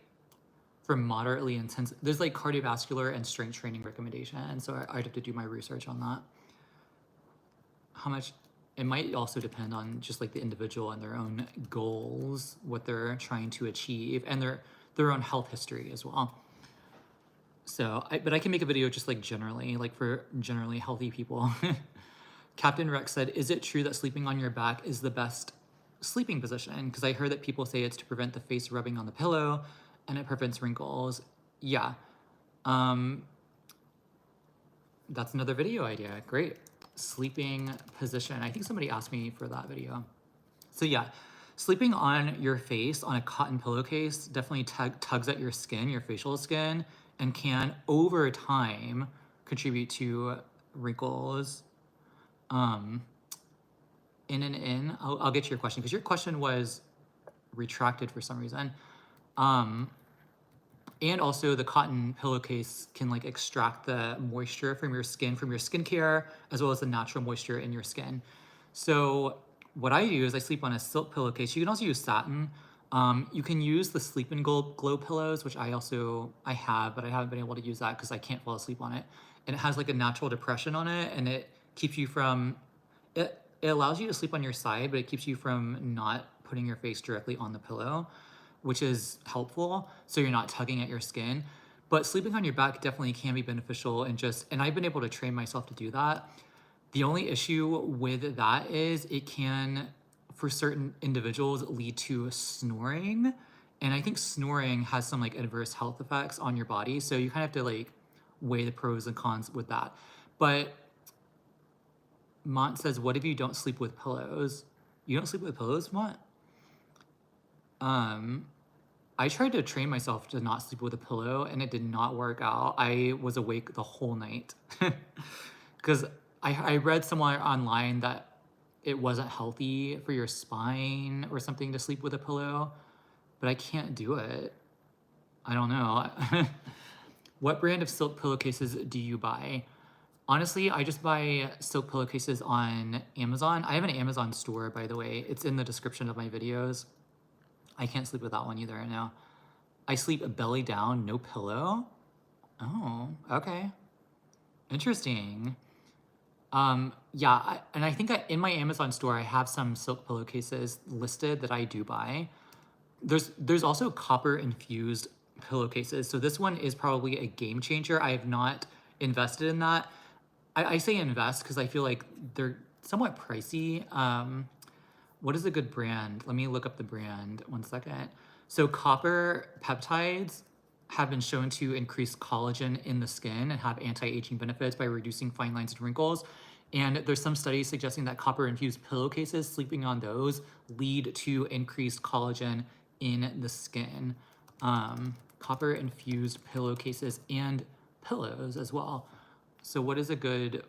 [SPEAKER 1] for moderately intense, there's like cardiovascular and strength training recommendations. So I'd have to do my research on that. How much, it might also depend on just like the individual and their own goals, what they're trying to achieve, and their own health history as well. So, but I can make a video just like generally, like for generally healthy people. Captain Rex said, "Is it true that sleeping on your back is the best sleeping position? Because I heard that people say it's to prevent the face rubbing on the pillow, and it prevents wrinkles." Yeah, um, that's another video idea. Great, sleeping position. I think somebody asked me for that video. So yeah, sleeping on your face on a cotton pillowcase definitely tugs at your skin, your facial skin, and can over time contribute to wrinkles. Um, I'll get to your question because your question was retracted for some reason. And also the cotton pillowcase can like extract the moisture from your skin, from your skincare, as well as the natural moisture in your skin. So what I do is I sleep on a silk pillowcase. You can also use satin. You can use the Sleep and Glow pillows, which I have, but I haven't been able to use that because I can't fall asleep on it. And it has like a natural depression on it, and it keeps you from it allows you to sleep on your side, but it keeps you from not putting your face directly on the pillow, which is helpful. So you're not tugging at your skin. But sleeping on your back definitely can be beneficial and I've been able to train myself to do that. The only issue with that is it can, for certain individuals, lead to snoring. And I think snoring has some like adverse health effects on your body. So you kind of have to like weigh the pros and cons with that. But Mont says, "What if you don't sleep with pillows?" You don't sleep with pillows, Mont? I tried to train myself to not sleep with a pillow and it did not work out. I was awake the whole night. Because I read somewhere online that it wasn't healthy for your spine or something to sleep with a pillow, but I can't do it. I don't know. What brand of silk pillowcases do you buy? Honestly, I just buy silk pillowcases on Amazon. I have an Amazon store, by the way. It's in the description of my videos. I can't sleep with that one either right now. I sleep belly down, no pillow. Oh, okay. Interesting. Yeah, and I think in my Amazon store, I have some silk pillowcases listed that I do buy. There's also copper infused pillowcases. So this one is probably a game changer. I have not invested in that. I say invest because I feel like they're somewhat pricey. What is a good brand? Let me look up the brand. 1 second. So copper peptides have been shown to increase collagen in the skin and have anti-aging benefits by reducing fine lines and wrinkles. And there's some studies suggesting that copper-infused pillowcases, sleeping on those, lead to increased collagen in the skin. Copper-infused pillowcases and pillows as well. So what is a good...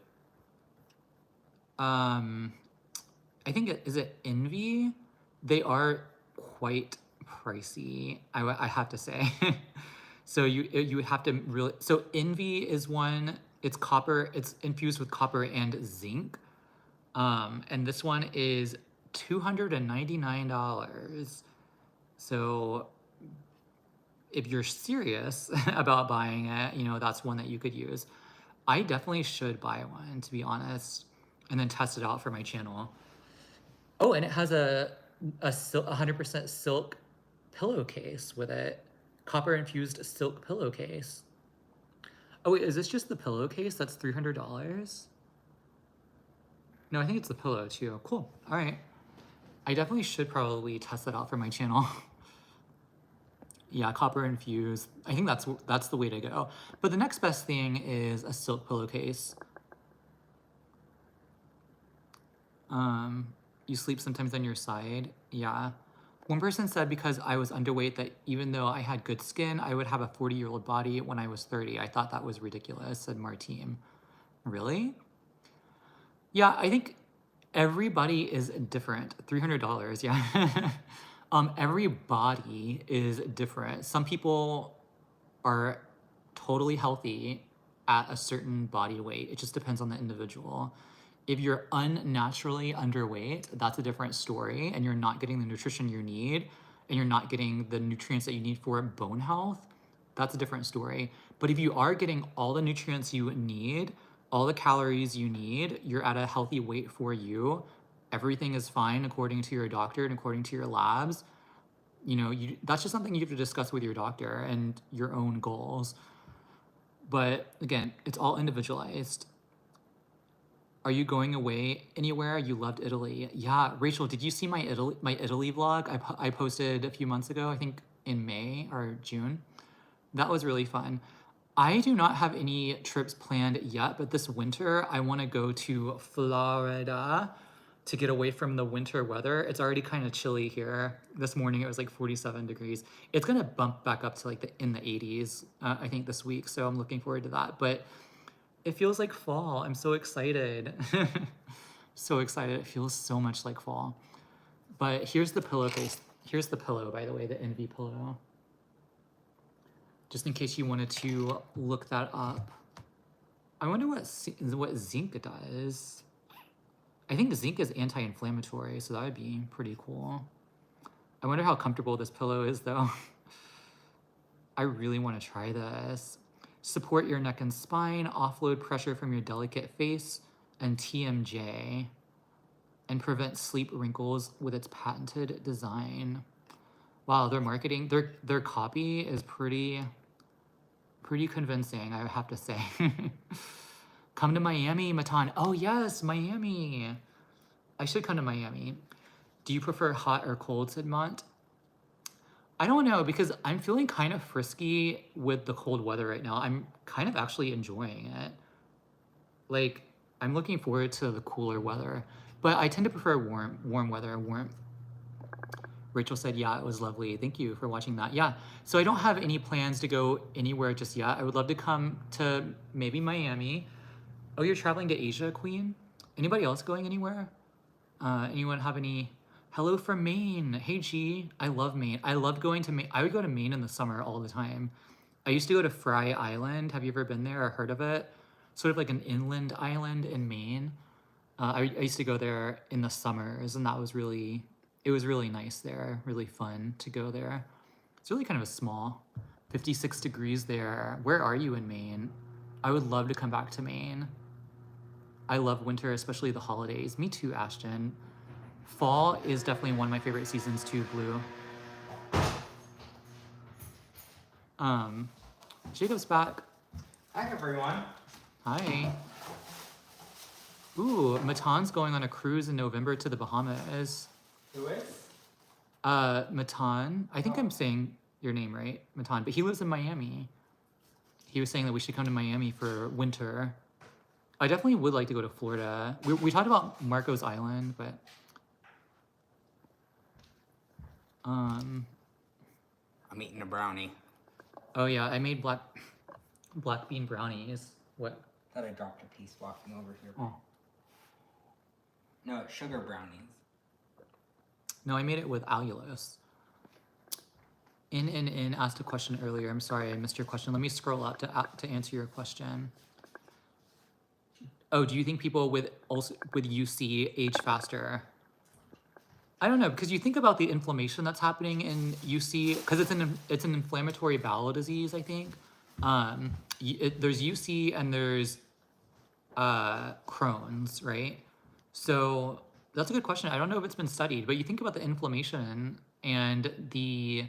[SPEAKER 1] I think is it Envy? They are quite pricey, I have to say. So you would have to really, so Envy is one. It's copper. It's infused with copper and zinc. And this one is $299. So if you're serious about buying it, you know, that's one that you could use. I definitely should buy one, to be honest, and then test it out for my channel. Oh, and it has a 100% silk pillowcase with it. Copper infused silk pillowcase. Oh wait, is this just the pillowcase? That's $300? No, I think it's the pillow too. Cool. All right. I definitely should probably test that out for my channel. Yeah, copper infused. I think that's the way to go. But the next best thing is a silk pillowcase. You sleep sometimes on your side. Yeah. One person said because I was underweight that even though I had good skin, I would have a 40-year-old body when I was 30. I thought that was ridiculous, said Martine. Really? Yeah, I think everybody is different. $300, yeah. Every body is different. Some people are totally healthy at a certain body weight. It just depends on the individual. If you're unnaturally underweight, that's a different story, and you're not getting the nutrition you need, and you're not getting the nutrients that you need for bone health, that's a different story. But if you are getting all the nutrients you need, all the calories you need, you're at a healthy weight for you, everything is fine according to your doctor and according to your labs, you know, that's just something you have to discuss with your doctor and your own goals. But again, it's all individualized. Are you going away anywhere? You loved Italy. Yeah, Rachel, did you see my Italy vlog I posted a few months ago? I think in May or June. That was really fun. I do not have any trips planned yet, but this winter I want to go to Florida to get away from the winter weather. It's already kind of chilly here. This morning it was like 47 degrees. It's gonna bump back up to like in the 80s, I think this week. So I'm looking forward to that. But it feels like fall. I'm so excited. So excited. It feels so much like fall. But here's the pillowcase. Here's the pillow, by the way, the Envy pillow. Just in case you wanted to look that up. I wonder what zinc does. I think zinc is anti-inflammatory, so that would be pretty cool. I wonder how comfortable this pillow is, though. I really want to try this. Support your neck and spine, offload pressure from your delicate face, and TMJ, and prevent sleep wrinkles with its patented design. Wow, their marketing, their copy is pretty convincing, I have to say. Come to Miami, Matan. Oh yes, Miami. I should come to Miami. Do you prefer hot or cold, said Mont? I don't know, because I'm feeling kind of frisky with the cold weather right now. I'm kind of actually enjoying it. Like, I'm looking forward to the cooler weather, but I tend to prefer warm weather, Rachel said, yeah, it was lovely. Thank you for watching that. Yeah, so I don't have any plans to go anywhere just yet. I would love to come to maybe Miami. Oh, you're traveling to Asia, Queen? Anybody else going anywhere? Anyone have any? Hello from Maine. Hey, G. I love Maine. I love going to Maine. I would go to Maine in the summer all the time. I used to go to Fry Island. Have you ever been there or heard of it? Sort of like an inland island in Maine. I used to go there in the summers, and it was really nice there, really fun to go there. It's really kind of a small, 56 degrees there. Where are you in Maine? I would love to come back to Maine. I love winter, especially the holidays. Me too, Ashton. Fall is definitely one of my favorite seasons too, Blue. Jacob's back.
[SPEAKER 2] Hi, everyone.
[SPEAKER 1] Hi. Ooh, Matan's going on a cruise in November to the Bahamas.
[SPEAKER 2] Who is?
[SPEAKER 1] Matan. I think I'm saying your name right, Matan, but he lives in Miami. He was saying that we should come to Miami for winter. I definitely would like to go to Florida. We talked about Marco's Island, but
[SPEAKER 2] I'm eating a brownie.
[SPEAKER 1] oh yeah, I made black bean brownies. What?
[SPEAKER 2] Thought I dropped a piece walking over here.
[SPEAKER 1] Oh.
[SPEAKER 2] No, it's sugar brownies.
[SPEAKER 1] No, I made it with allulose. In asked a question earlier. I'm sorry, I missed your question. Let me scroll up to answer your question. Oh, do you think people with UC age faster? I don't know, because you think about the inflammation that's happening in UC, because it's an inflammatory bowel disease, I think. There's UC and there's Crohn's, right? So that's a good question. I don't know if it's been studied, but you think about the inflammation and the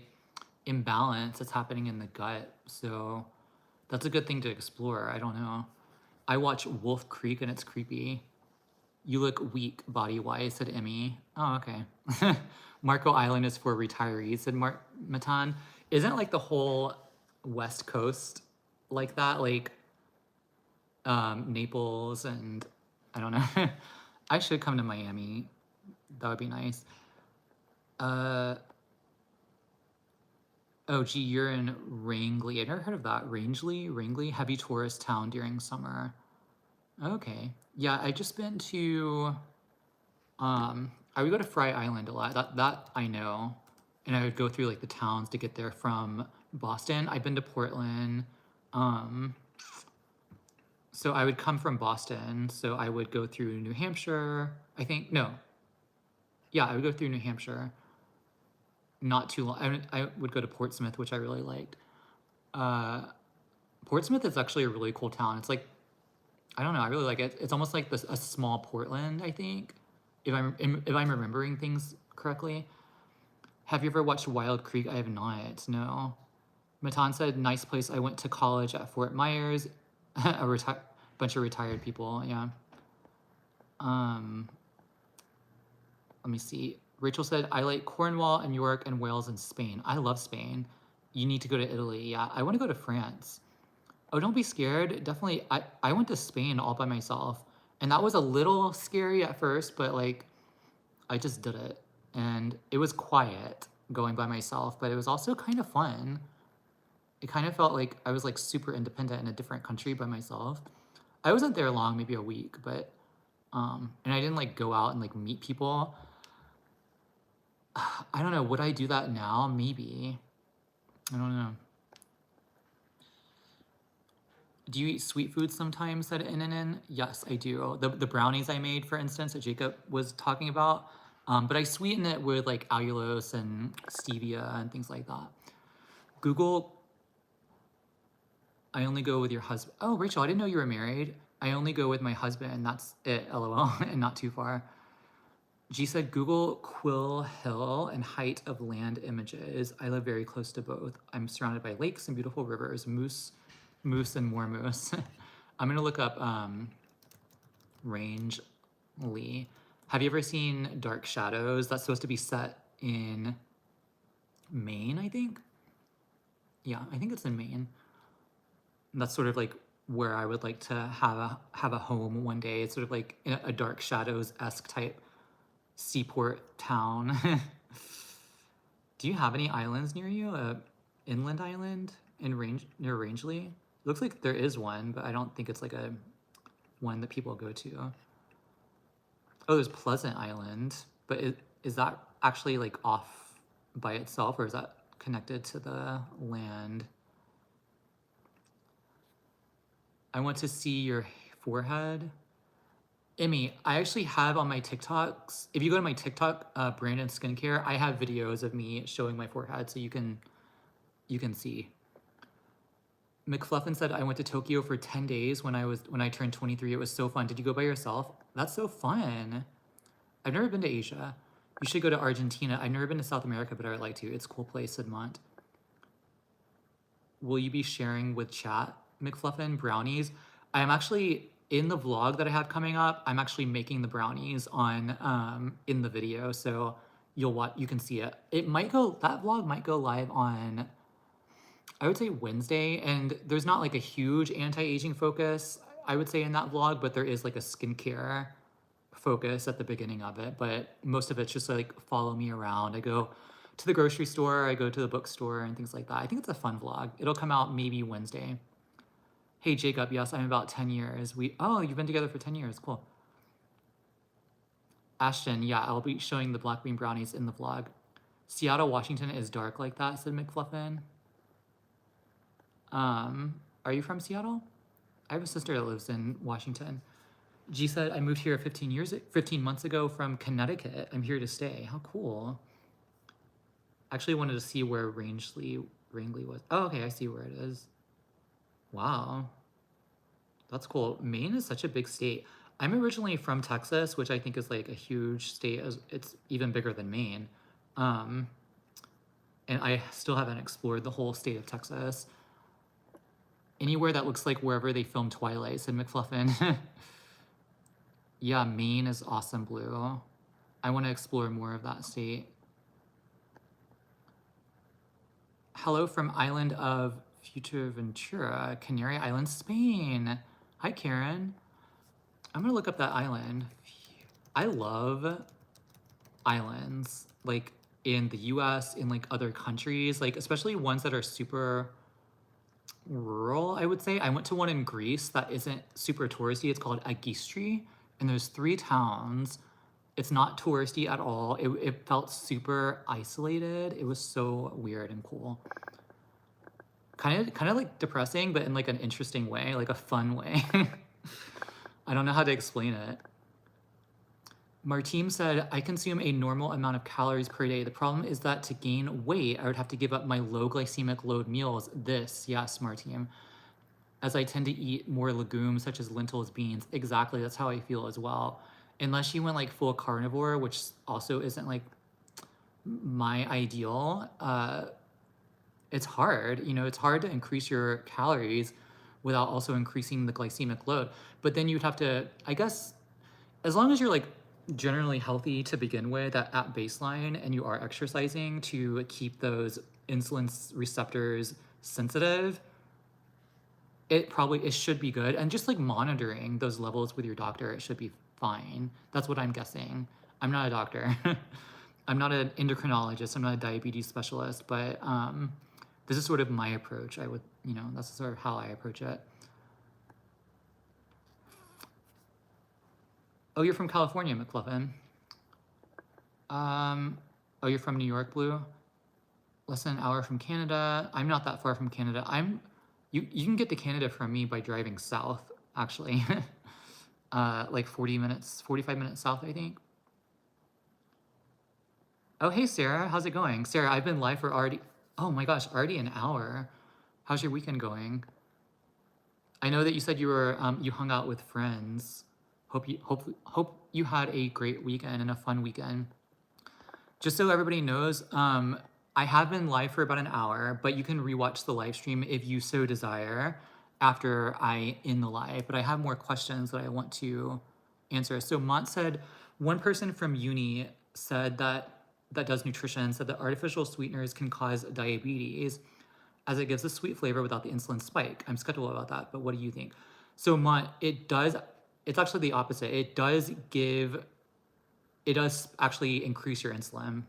[SPEAKER 1] imbalance that's happening in the gut. So that's a good thing to explore. I don't know. I watch Wolf Creek and it's creepy. You look weak body-wise, said Emmy. Oh, okay. Marco Island is for retirees, said Matan. Isn't like the whole West Coast like that? Like Naples and I don't know. I should come to Miami. That would be nice. Oh, gee, you're in Rangeley. I've never heard of that. Rangeley? Heavy tourist town during summer. Okay. Yeah, I just been to, I would go to Fry Island a lot. That I know. And I would go through like the towns to get there from Boston. I've been to Portland. So I would come from Boston. So I would go through New Hampshire. I think, no. Yeah, I would go through New Hampshire. Not too long. I would go to Portsmouth, which I really liked. Portsmouth is actually a really cool town. It's like, I don't know, I really like it. It's almost like a small Portland, I think, if I'm remembering things correctly. Have you ever watched Wild Creek? I have not. No. Matan said, nice place. I went to college at Fort Myers. Bunch of retired people. Yeah. Let me see. Rachel said, I like Cornwall and York and Wales and Spain. I love Spain. You need to go to Italy. Yeah, I want to go to France. Oh, don't be scared. Definitely. I went to Spain all by myself. And that was a little scary at first, but like I just did it. And it was quiet going by myself, but it was also kind of fun. It kind of felt like I was like super independent in a different country by myself. I wasn't there long, maybe a week, but and I didn't like go out and like meet people. I don't know. Would I do that now? Maybe. I don't know. Do you eat sweet foods sometimes? Said NNN. Yes, I do. The brownies I made, for instance, that Jacob was talking about. But I sweeten it with like allulose and stevia and things like that. Google, I only go with your husband. Oh, Rachel, I didn't know you were married. I only go with my husband. That's it, LOL, and not too far. G said, Google Quill Hill and height of land images. I live very close to both. I'm surrounded by lakes and beautiful rivers, moose, and more moose. I'm gonna look up Rangeley. Have you ever seen Dark Shadows? That's supposed to be set in Maine, I think. Yeah, I think it's in Maine. That's sort of like where I would like to have a home one day. It's sort of like a Dark Shadows-esque type seaport town. Do you have any islands near you? A inland island near Rangeley? Looks like there is one, but I don't think it's like a one that people go to. Oh, there's Pleasant Island, but is that actually like off by itself, or is that connected to the land? I want to see your forehead. Emmy, I actually have on my TikToks, if you go to my TikTok, Brandon Skincare, I have videos of me showing my forehead so you can see. McFluffin said, I went to Tokyo for 10 days when I turned 23. It was so fun. Did you go by yourself? That's so fun. I've never been to Asia. You should go to Argentina. I've never been to South America, but I would like to. It's a cool place, said Mont. Will you be sharing with chat, McFluffin, brownies? I am actually, in the vlog that I have coming up, I'm actually making the brownies on in the video, so you can see it. That vlog might go live on, I would say Wednesday, and there's not like a huge anti-aging focus, I would say, in that vlog, but there is like a skincare focus at the beginning of it, but most of it's just like follow me around. I go to the grocery store, I go to the bookstore and things like that. I think it's a fun vlog. It'll come out maybe Wednesday. Hey Jacob, yes, I'm about 10 years. You've been together for 10 years, cool. Ashton, yeah, I'll be showing the black bean brownies in the vlog. Seattle, Washington is dark like that, said McFluffin. Are you from Seattle? I have a sister that lives in Washington. G said, I moved here 15 months ago from Connecticut. I'm here to stay. How cool. Actually wanted to see where Rangeley was. Oh, okay, I see where it is. Wow. That's cool. Maine is such a big state. I'm originally from Texas, which I think is like a huge state. It's even bigger than Maine. And I still haven't explored the whole state of Texas. Anywhere that looks like wherever they filmed Twilight, said McFluffin. Yeah, Maine is awesome blue. I want to explore more of that state. Hello from Island of Fuerteventura, Canary Islands, Spain. Hi, Karen. I'm gonna look up that island. I love islands, like in the US, in like other countries, like especially ones that are super rural, I would say. I went to one in Greece that isn't super touristy. It's called Agistri, and there's 3 towns. It's not touristy at all. It felt super isolated. It was so weird and cool. Kind of like depressing, but in like an interesting way, like a fun way. I don't know how to explain it. Martine said, I consume a normal amount of calories per day. The problem is that to gain weight, I would have to give up my low glycemic load meals. Yes, Martine. As I tend to eat more legumes such as lentils, beans. Exactly, that's how I feel as well. Unless you went like full carnivore, which also isn't like my ideal. it's hard. You know, it's hard to increase your calories without also increasing the glycemic load. But then you'd have to, I guess, as long as you're like generally healthy to begin with at baseline and you are exercising to keep those receptors sensitive, it should be good. And just like monitoring those levels with your doctor, it should be fine. That's what I'm guessing. I'm not a doctor. I'm not an endocrinologist. I'm not a diabetes specialist, but this is sort of my approach. I would, you know, that's sort of how I approach it. Oh, you're from California, McLovin. Oh, you're from New York, Blue? Less than an hour from Canada. I'm not that far from Canada. You can get to Canada from me by driving south, actually. Like 45 minutes south, I think. Oh, hey, Sarah, how's it going? Sarah, I've been live for oh my gosh, already an hour. How's your weekend going? I know that you said you hung out with friends. Hope you had a great weekend and a fun weekend. Just so everybody knows, I have been live for about an hour, but you can rewatch the live stream if you so desire after I end the live. But I have more questions that I want to answer. So Mont said, one person from uni said that does nutrition said that artificial sweeteners can cause diabetes as it gives a sweet flavor without the insulin spike. I'm skeptical about that, but what do you think? So Mont, it's actually the opposite. It does actually increase your insulin.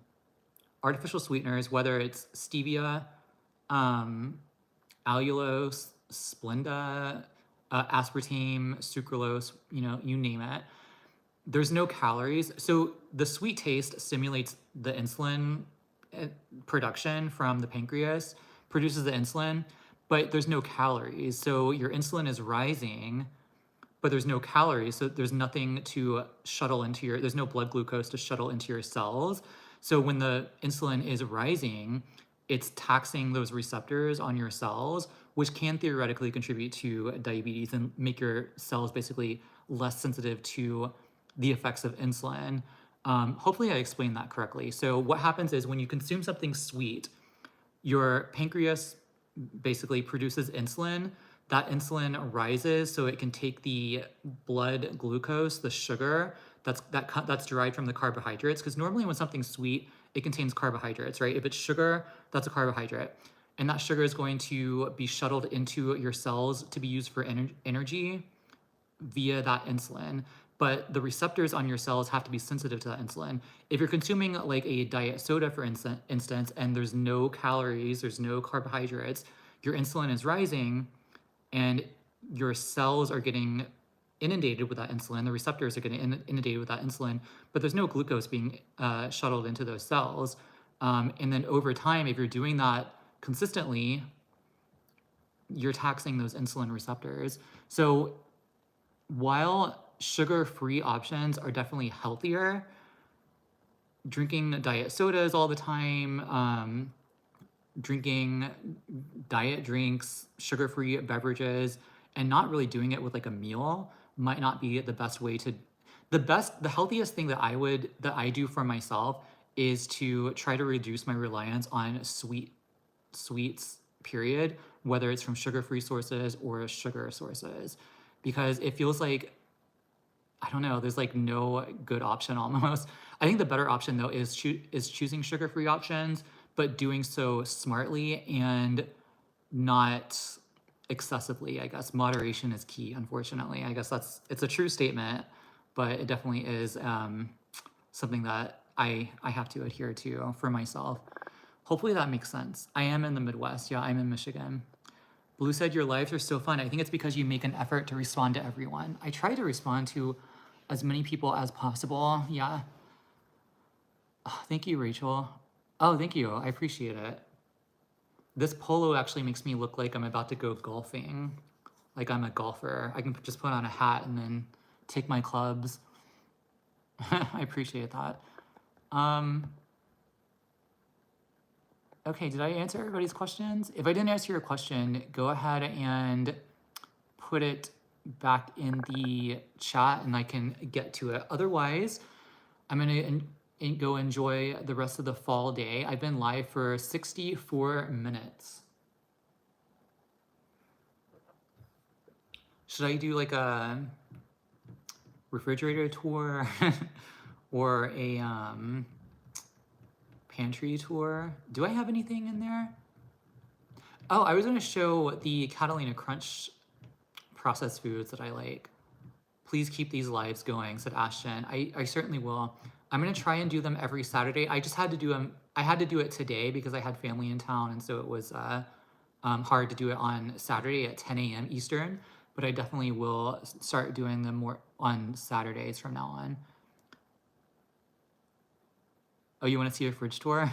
[SPEAKER 1] Artificial sweeteners, whether it's stevia, allulose, Splenda, aspartame, sucralose, you know, you name it. There's no calories. So the sweet taste stimulates the insulin production from the pancreas, produces the insulin, but there's no calories. So your insulin is rising, but there's no calories. So there's nothing to shuttle into there's no blood glucose to shuttle into your cells. So when the insulin is rising, it's taxing those receptors on your cells, which can theoretically contribute to diabetes and make your cells basically less sensitive to the effects of insulin. Hopefully I explained that correctly. So what happens is when you consume something sweet, your pancreas basically produces insulin. That insulin rises so it can take the blood glucose, the sugar that's derived from the carbohydrates. Because normally when something's sweet, it contains carbohydrates, right? If it's sugar, that's a carbohydrate. And that sugar is going to be shuttled into your cells to be used for energy via that insulin. But the receptors on your cells have to be sensitive to that insulin. If you're consuming like a diet soda, for instance, and there's no calories, there's no carbohydrates, your insulin is rising and your cells are getting inundated with that insulin. The receptors are getting inundated with that insulin, but there's no glucose being shuttled into those cells. And then over time, if you're doing that consistently, you're taxing those insulin receptors. So while sugar-free options are definitely healthier, drinking diet sodas all the time, drinking diet drinks, sugar-free beverages, and not really doing it with like a meal might not be the best way to. The healthiest thing that I do for myself is to try to reduce my reliance on sweets, period, whether it's from sugar-free sources or sugar sources, because it feels like, I don't know, there's like no good option almost. I think the better option though is choosing sugar-free options, but doing so smartly and not excessively, I guess. Moderation is key, unfortunately. I guess it's a true statement, but it definitely is something that I have to adhere to for myself. Hopefully that makes sense. I am in the Midwest. Yeah, I'm in Michigan. Blue said your lives are so fun. I think it's because you make an effort to respond to everyone. I try to respond to as many people as possible. Yeah. Oh, thank you, Rachel. Oh, thank you. I appreciate it. This polo actually makes me look like I'm about to go golfing. Like I'm a golfer. I can just put on a hat and then take my clubs. I appreciate that. Okay, did I answer everybody's questions? If I didn't answer your question, go ahead and put it back in the chat and I can get to it. Otherwise, I'm going to and go enjoy the rest of the fall day. I've been live for 64 minutes. Should I do like a refrigerator tour or a pantry tour? Do I have anything in there? Oh, I was gonna show the Catalina Crunch processed foods that I like. Please keep these lives going, said Ashton. I certainly will. I'm gonna try and do them every Saturday. I just had to do them. I had to do it today because I had family in town, and so it was hard to do it on Saturday at 10 a.m. Eastern. But I definitely will start doing them more on Saturdays from now on. Oh, you want to see a fridge tour?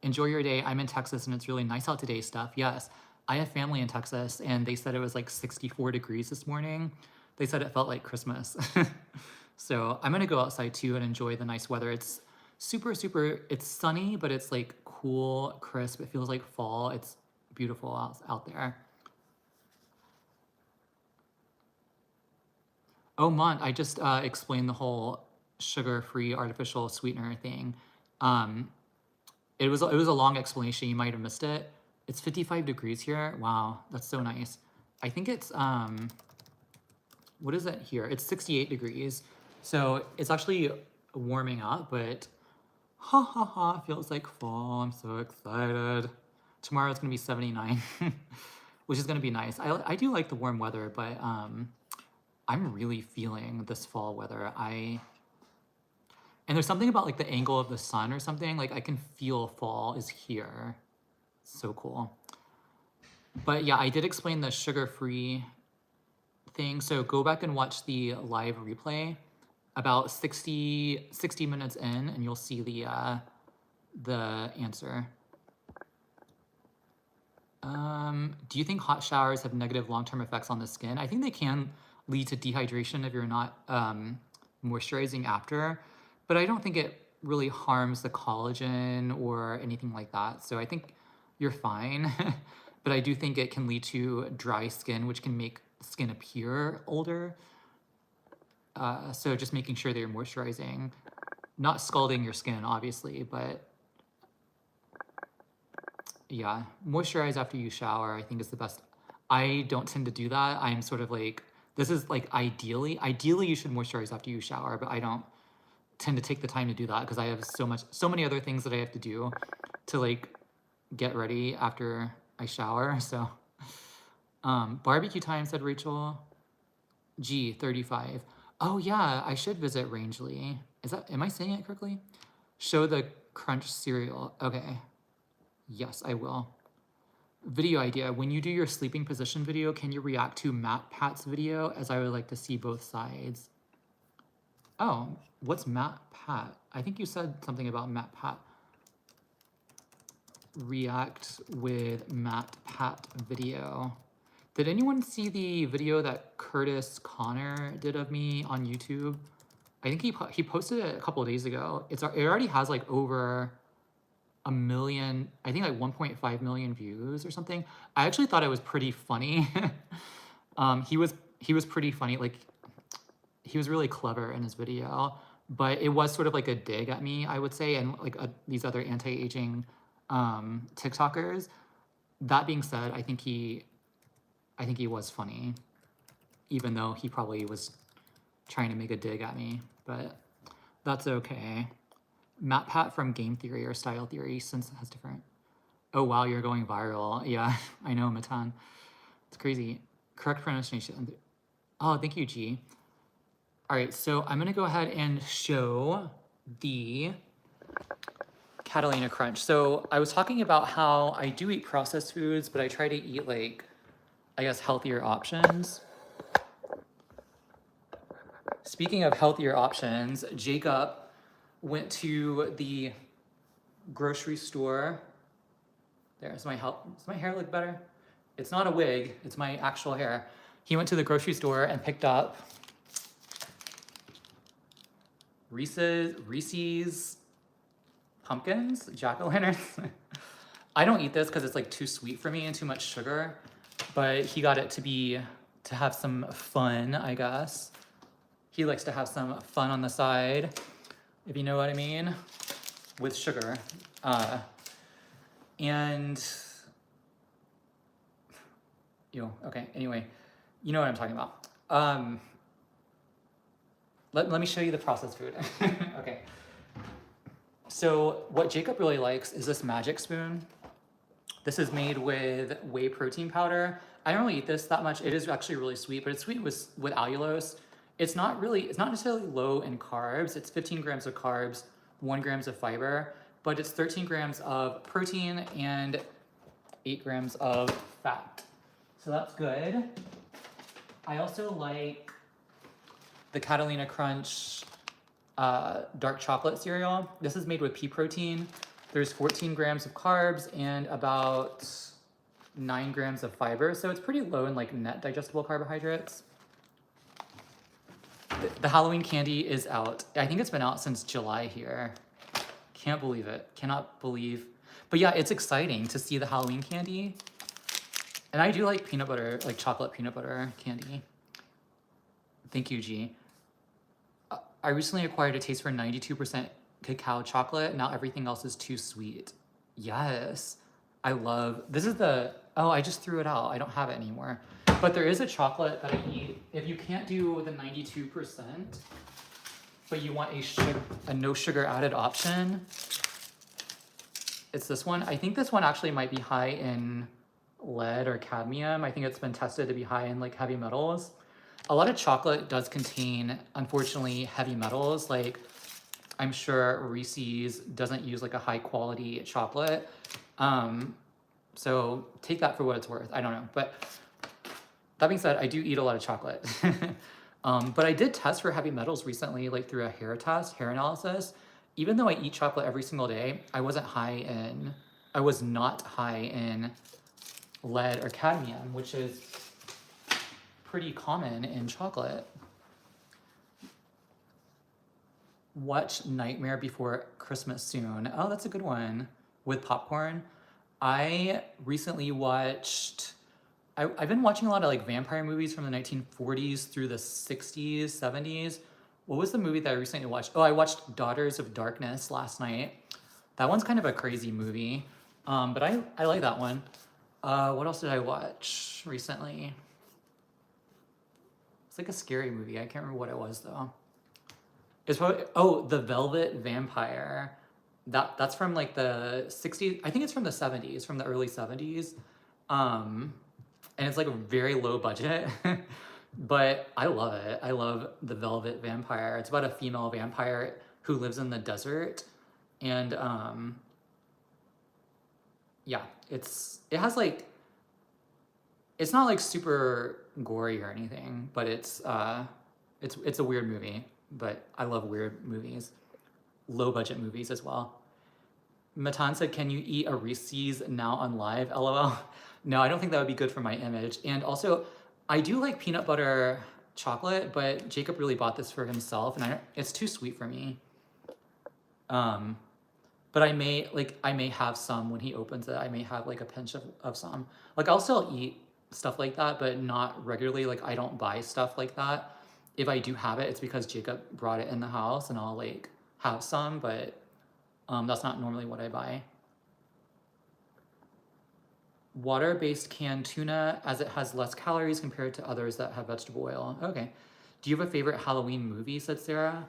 [SPEAKER 1] Enjoy your day. I'm in Texas and it's really nice out today, stuff. Yes, I have family in Texas and they said it was like 64 degrees this morning. They said it felt like Christmas. So I'm going to go outside too and enjoy the nice weather. It's super, it's sunny, but it's like cool, crisp. It feels like fall. It's beautiful out there. Oh, Mont, I just explained the whole sugar-free artificial sweetener thing. It was a long explanation. You might have missed it. It's 55 degrees here. Wow, that's so nice. I think it's what is it here? It's 68 degrees. So it's actually warming up, but feels like fall. I'm so excited. Tomorrow it's gonna be 79, which is gonna be nice. I do like the warm weather, but I'm really feeling this fall weather. And there's something about like the angle of the sun or something, like I can feel fall is here. So cool. But yeah, I did explain the sugar-free thing. So go back and watch the live replay about 60 minutes in and you'll see the answer. Do you think hot showers have negative long-term effects on the skin? I think they can lead to dehydration if you're not moisturizing after, but I don't think it really harms the collagen or anything like that. So I think you're fine, but I do think it can lead to dry skin, which can make skin appear older. So just making sure that you're moisturizing, not scalding your skin, obviously, but yeah, moisturize after you shower, I think is the best. I don't tend to do that. I'm sort of like, this is like ideally you should moisturize after you shower, but I don't tend to take the time to do that because I have so many other things that I have to do to like get ready after I shower. So barbecue time, said Rachel. G 35. Oh yeah, I should visit Rangeley. Am I saying it correctly? Show the crunch cereal. Okay. Yes, I will. Video idea. When you do your sleeping position video, can you react to Matt Pat's video, as I would like to see both sides? Oh, what's Matt Pat? I think you said something about Matt Pat. React with Matt Pat video. Did anyone see the video that Curtis Connor did of me on YouTube? I think he posted it a couple of days ago. It already has like over a million, I think like 1.5 million views or something. I actually thought it was pretty funny. He was pretty funny. Like he was really clever in his video, but it was sort of like a dig at me, I would say, and like these other anti-aging TikTokers. That being said, I think he was funny, even though he probably was trying to make a dig at me, but that's okay. Matt Pat from Game Theory or Style Theory, since it has different. Oh wow, you're going viral. Yeah, I know, Matan. It's crazy. Correct pronunciation. Oh, thank you, G. All right, so I'm gonna go ahead and show the Catalina Crunch. So I was talking about how I do eat processed foods, but I try to eat like, I guess, healthier options. Speaking of healthier options, Jacob went to the grocery store. Does my hair look better? It's not a wig, it's my actual hair. He went to the grocery store and picked up Reese's pumpkins, jack-o'-lanterns. I don't eat this because it's like too sweet for me and too much sugar, but he got it to have some fun, I guess. He likes to have some fun on the side, if you know what I mean. with sugar. And okay, anyway, you know what I'm talking about. Let me show you the processed food. Okay. So what Jacob really likes is this magic spoon. This is made with whey protein powder. I don't really eat this that much. It is actually really sweet, but it's sweet with allulose. It's not necessarily low in carbs. It's 15 grams of carbs, 1 grams of fiber, but it's 13 grams of protein and 8 grams of fat. So that's good. I also like the Catalina Crunch dark chocolate cereal. This is made with pea protein. There's 14 grams of carbs and about 9 grams of fiber. So it's pretty low in like net digestible carbohydrates. The Halloween candy is out. I think it's been out since July here. Can't believe it. Cannot believe. But yeah, it's exciting to see the Halloween candy. And I do like peanut butter, like chocolate peanut butter candy. Thank you, G. I recently acquired a taste for 92% cacao chocolate. Now everything else is too sweet. Yes. This is I just threw it out. I don't have it anymore. But there is a chocolate that I eat. If you can't do the 92%, but you want a no sugar added option, it's this one. I think this one actually might be high in lead or cadmium. I think it's been tested to be high in like heavy metals. A lot of chocolate does contain, unfortunately, heavy metals. Like, I'm sure Reese's doesn't use like a high quality chocolate. So take that for what it's worth. I don't know. But that being said, I do eat a lot of chocolate. But I did test for heavy metals recently, like through a hair analysis. Even though I eat chocolate every single day, I was not high in lead or cadmium, which is pretty common in chocolate. Watch Nightmare Before Christmas soon. Oh, that's a good one. With popcorn. I recently watched... I've been watching a lot of like vampire movies from the 1940s through the 60s, 70s. What was the movie that I recently watched? Oh, I watched Daughters of Darkness last night. That one's kind of a crazy movie. But I like that one. What else did I watch recently? It's like a scary movie. I can't remember what it was though. It's probably The Velvet Vampire. That's from like the 60s. I think it's from the 70s, from the early 70s. And it's like a very low budget, but I love it. I love The Velvet Vampire. It's about a female vampire who lives in the desert, and yeah, it has like, it's not like super gory or anything, but it's a weird movie. But I love weird movies, low budget movies as well. Matan said, "Can you eat a Reese's now on live?" LOL. No, I don't think that would be good for my image. And also, I do like peanut butter chocolate, but Jacob really bought this for himself, and it's too sweet for me. But I may have some when he opens it. I may have like a pinch of some. Like, I'll still eat stuff like that, but not regularly. Like, I don't buy stuff like that. If I do have it, it's because Jacob brought it in the house, and I'll like have some, but that's not normally what I buy. Water-based canned tuna, as it has less calories compared to others that have vegetable oil. Okay. Do you have a favorite Halloween movie, said Sarah?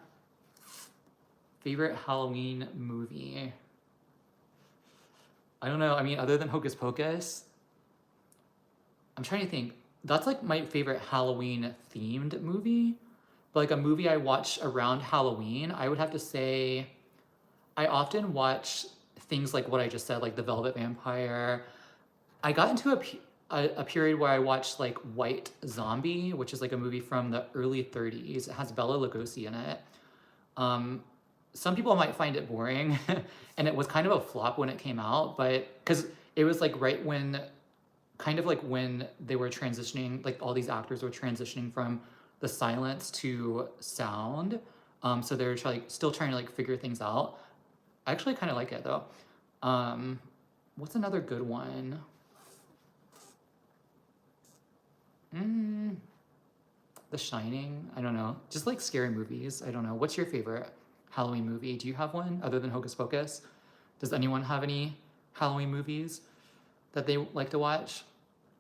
[SPEAKER 1] Favorite Halloween movie? I don't know. I mean, other than Hocus Pocus, I'm trying to think. That's like my favorite Halloween themed movie. But like a movie I watch around Halloween, I would have to say I often watch things like what I just said, like The Velvet Vampire. I got into a period where I watched like White Zombie, which is like a movie from the early 30s. It has Bela Lugosi in it. Some people might find it boring, and it was kind of a flop when it came out, but because it was like right when, kind of like when they were transitioning, like all these actors were transitioning from the silence to sound. So they're still trying to like figure things out. I actually kind of like it though. What's another good one? The Shining. I don't know. Just like scary movies. I don't know. What's your favorite? Halloween movie. Do you have one other than Hocus Pocus? Does anyone have any Halloween movies that they like to watch?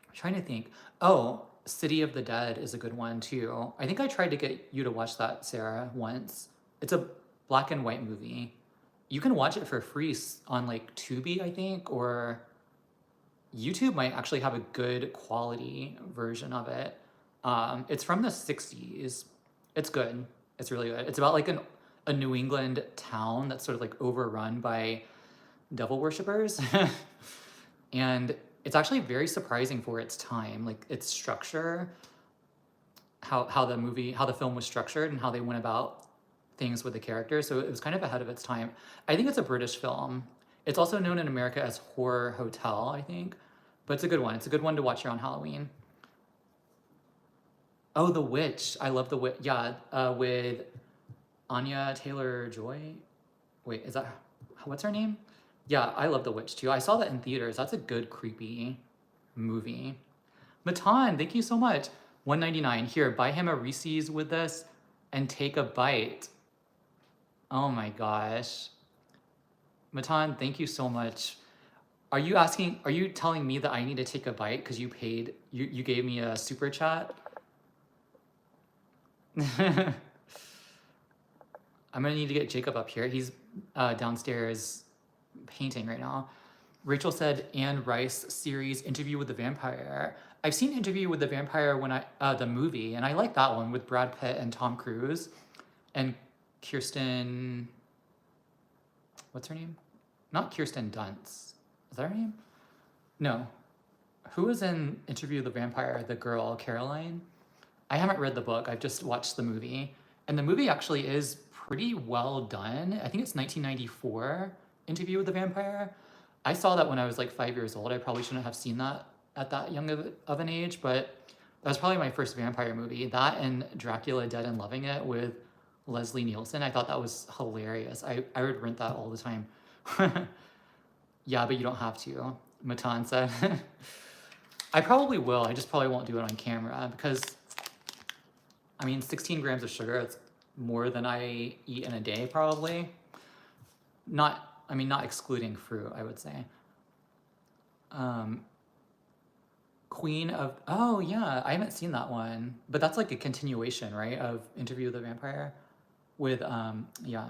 [SPEAKER 1] I'm trying to think. Oh, City of the Dead is a good one too. I think I tried to get you to watch that, Sarah, once. It's a black and white movie. You can watch it for free on like Tubi, I think, or YouTube might actually have a good quality version of it. It's from the 60s. It's good. It's really good. It's about like a New England town that's sort of like overrun by devil worshippers. And it's actually very surprising for its time, like its structure, how the film was structured and how they went about things with the characters. So it was kind of ahead of its time. I think it's a British film. It's also known in America as Horror Hotel, I think. But it's a good one. It's a good one to watch here on Halloween. Oh, The Witch. I love The Witch. Yeah, with Anya Taylor-Joy. Wait, is that what's her name? Yeah, I love The Witch too. I saw that in theaters. That's a good creepy movie. Matan, thank you so much. $1.99. Here, buy him a Reese's with this and take a bite. Oh my gosh. Matan, thank you so much. Are you telling me that I need to take a bite because you gave me a super chat? I'm gonna need to get Jacob up here. He's downstairs painting right now. Rachel said Anne Rice series Interview with the Vampire. I've seen Interview with the Vampire when the movie, and I like that one with Brad Pitt and Tom Cruise and Kirsten. What's her name? Not Kirsten Dunst. Is that her name? No. Who was in Interview with the Vampire? The girl, Caroline? I haven't read the book. I've just watched the movie. And the movie actually is pretty well done. I think it's 1994, Interview with the Vampire. I saw that when I was like 5 years old. I probably shouldn't have seen that at that young of an age, but that was probably my first vampire movie. That and Dracula Dead and Loving It with Leslie Nielsen. I thought that was hilarious. I would rent that all the time. Yeah, but you don't have to, Matan said. I probably will. I just probably won't do it on camera because, I mean, 16 grams of sugar, it's more than I eat in a day probably. Not excluding fruit, I would say. Queen of, oh yeah, I haven't seen that one. But that's like a continuation, right, of Interview with the Vampire? With, yeah.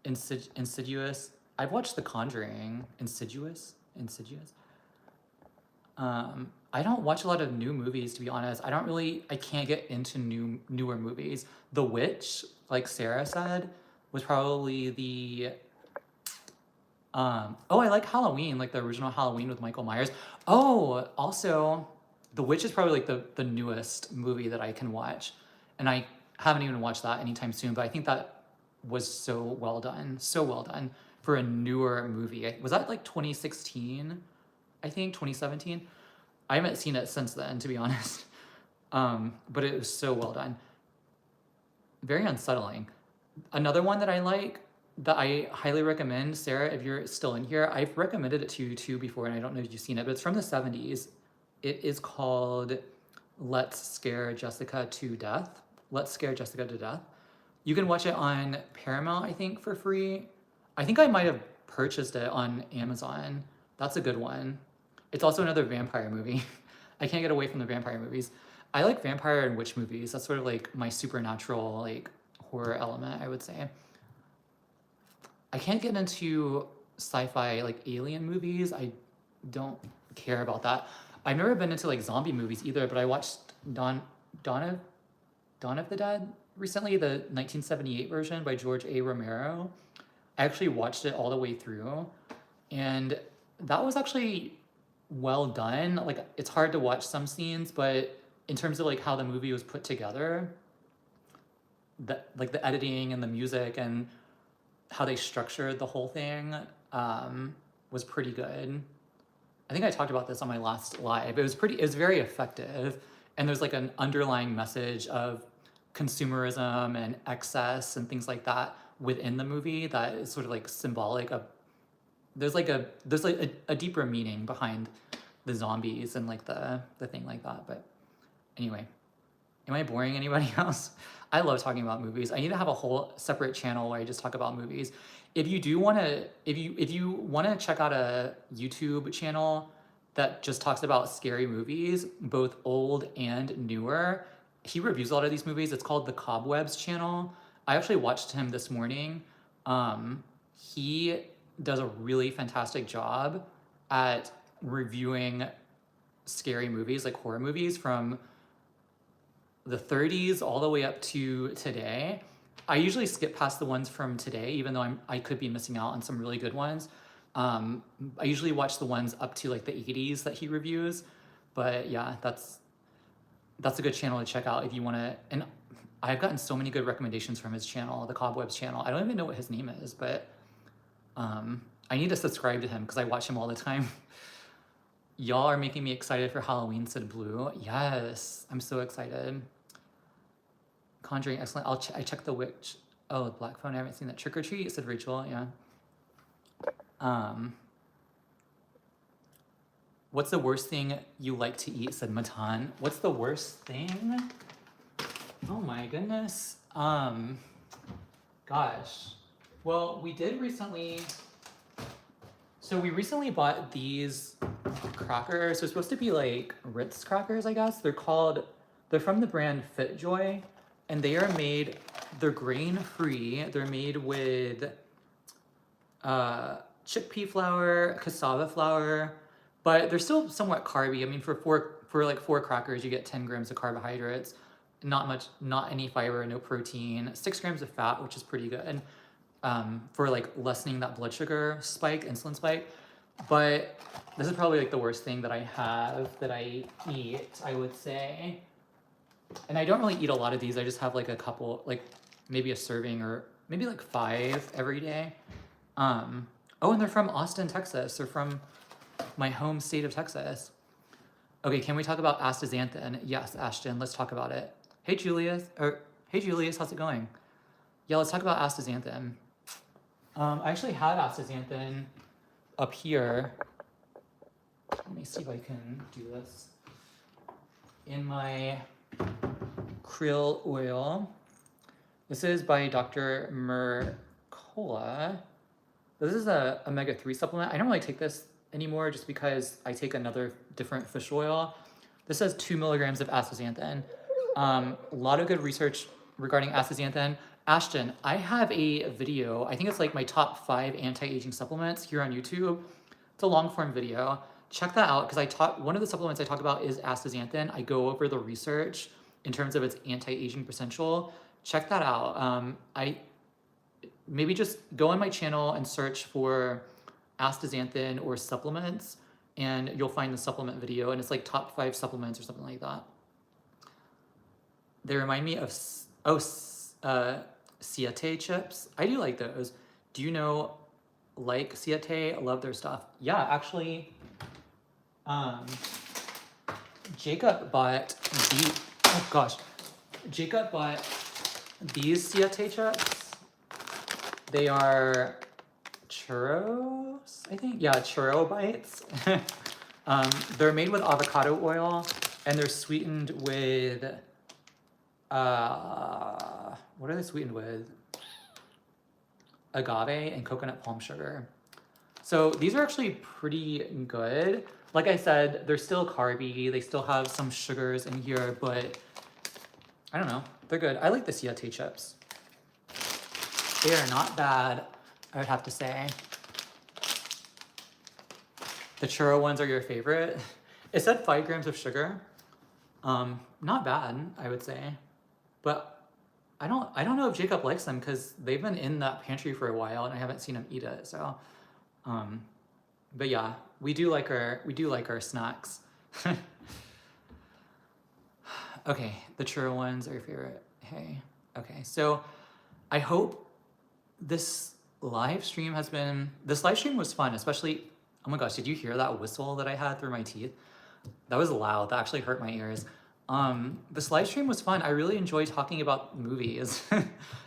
[SPEAKER 1] Insidious. I've watched The Conjuring. Insidious. I don't watch a lot of new movies, to be honest. I can't get into newer movies. The Witch, like Sarah said, was probably the, oh, I like Halloween, like the original Halloween with Michael Myers. Oh, also, The Witch is probably like the newest movie that I can watch. And I haven't even watched that anytime soon, but I think that was so well done for a newer movie. Was that like 2016? I think 2017. I haven't seen it since then, to be honest. But it was so well done. Very unsettling. Another one that I like, that I highly recommend, Sarah, if you're still in here, I've recommended it to you too before, and I don't know if you've seen it, but it's from the 70s. It is called Let's Scare Jessica to Death. Let's Scare Jessica to Death. You can watch it on Paramount, I think, for free. I think I might have purchased it on Amazon. That's a good one. It's also another vampire movie. I can't get away from the vampire movies. I like vampire and witch movies. That's sort of like my supernatural, like, horror element, I would say. I can't get into sci-fi, like, alien movies. I don't care about that. I've never been into, like, zombie movies either, but I watched Dawn of the Dead recently, the 1978 version by George A. Romero. I actually watched it all the way through, and that was actually well done. Like, it's hard to watch some scenes, but in terms of like how the movie was put together, the editing and the music and how they structured the whole thing was pretty good. I think I talked about this on my last live. It was very effective, and there's like an underlying message of consumerism and excess and things like that within the movie that is sort of like symbolic of, there's like a deeper meaning behind the zombies and like the thing like that. But anyway, am I boring anybody else? I love talking about movies. I need to have a whole separate channel where I just talk about movies. If you do want to, if you want to check out a YouTube channel that just talks about scary movies, both old and newer, he reviews a lot of these movies. It's called the Cobwebs channel. I actually watched him this morning. He does a really fantastic job at reviewing scary movies, like horror movies from the 30s all the way up to today. I usually skip past the ones from today, even though I could be missing out on some really good ones. I usually watch the ones up to like the 80s that he reviews. But yeah, that's a good channel to check out if you want to. And I've gotten so many good recommendations from his channel, the Cobwebs channel. I don't even know what his name is, but I need to subscribe to him because I watch him all the time. Y'all are making me excited for Halloween, said Blue. Yes, I'm so excited. Conjuring, excellent. I checked the witch. Oh, Black Phone, I haven't seen that. Trick or Treat, said Rachel, yeah. What's the worst thing you like to eat, said Matan. What's the worst thing? Oh my goodness. Gosh. Well, we did recently... So we recently bought these crackers. They're supposed to be like Ritz crackers, I guess. They're from the brand FitJoy, and they're grain-free. They're made with chickpea flour, cassava flour, but they're still somewhat carby. I mean, for four crackers, you get 10 grams of carbohydrates, not any fiber, no protein, 6 grams of fat, which is pretty good. For like lessening that blood sugar spike, insulin spike. But this is probably like the worst thing that I eat, I would say. And I don't really eat a lot of these. I just have like a couple, like maybe a serving or maybe like 5 every day. Oh, and they're from Austin, Texas. They're from my home state of Texas. Okay, can we talk about astaxanthin? Yes, Ashton, let's talk about it. Hey Julius, how's it going? Yeah, let's talk about astaxanthin. I actually had astaxanthin up here. Let me see if I can do this. In my krill oil. This is by Dr. Mercola. This is a omega-3 supplement. I don't really take this anymore just because I take another different fish oil. This has 2 milligrams of astaxanthin. A lot of good research regarding astaxanthin. Ashton, I have a video, I think it's like my top 5 anti-aging supplements here on YouTube. It's a long form video. Check that out because one of the supplements I talk about is astaxanthin. I go over the research in terms of its anti-aging potential. Check that out. Maybe just go on my channel and search for astaxanthin or supplements and you'll find the supplement video and it's like top 5 supplements or something like that. They remind me of, Siete chips. I do like those. Do you know, like Siete? I love their stuff. Yeah, actually, Jacob bought these Siete chips. They are churros, I think. Yeah, churro bites. They're made with avocado oil and they're sweetened with what are they sweetened with? Agave and coconut palm sugar. So these are actually pretty good. Like I said, they're still carby. They still have some sugars in here, but I don't know. They're good. I like the Siete chips. They are not bad, I would have to say. The churro ones are your favorite. It said 5 grams of sugar. Not bad, I would say. But I don't know if Jacob likes them because they've been in that pantry for a while and I haven't seen him eat it. So, but yeah, we do like our snacks. Okay, the churro ones are your favorite. Hey, okay, so I hope this live stream was fun, especially. Oh my gosh, did you hear that whistle that I had through my teeth? That was loud. That actually hurt my ears. This live stream was fun. I really enjoyed talking about movies,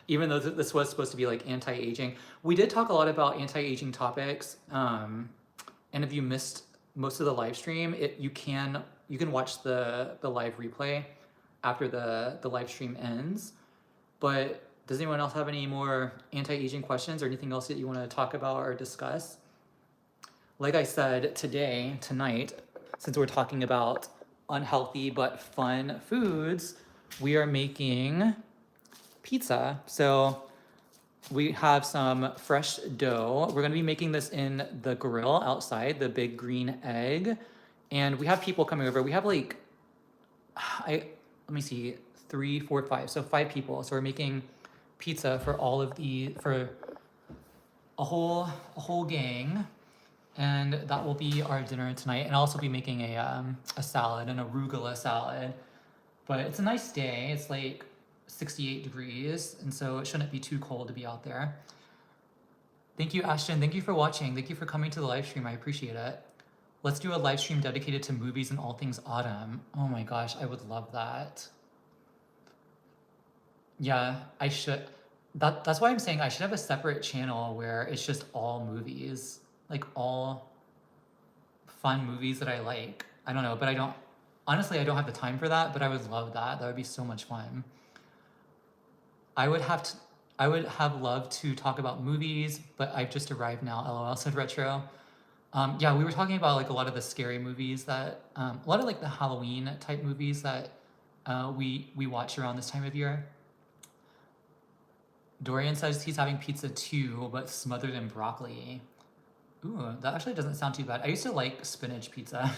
[SPEAKER 1] even though this was supposed to be like anti-aging. We did talk a lot about anti-aging topics. And if you missed most of the live stream, you can watch the live replay after the live stream ends. But does anyone else have any more anti-aging questions or anything else that you want to talk about or discuss? Like I said, tonight, since we're talking about unhealthy but fun foods, we are making pizza. So we have some fresh dough. We're gonna be making this in the grill outside, the big green egg. And we have people coming over. We have like, let me see, 3, 4, 5. So 5 people. So we're making pizza for for a whole gang. And that will be our dinner tonight. And I'll also be making a salad, an arugula salad. But it's a nice day. It's like 68 degrees, and so it shouldn't be too cold to be out there. Thank you, Ashton. Thank you for watching. Thank you for coming to the live stream. I appreciate it. Let's do a live stream dedicated to movies and all things autumn. Oh my gosh, I would love that. Yeah, I should. That's why I'm saying I should have a separate channel where it's just all movies, like all fun movies that I like. I don't know, but I don't. Honestly, I don't have the time for that, but I would love that. That would be so much fun. I would have loved to talk about movies, but I've just arrived now. LOL, said Retro. Yeah, we were talking about like a lot of the scary movies that, a lot of like the Halloween type movies that we watch around this time of year. Dorian says he's having pizza too, but smothered in broccoli. Ooh, that actually doesn't sound too bad. I used to like spinach pizza.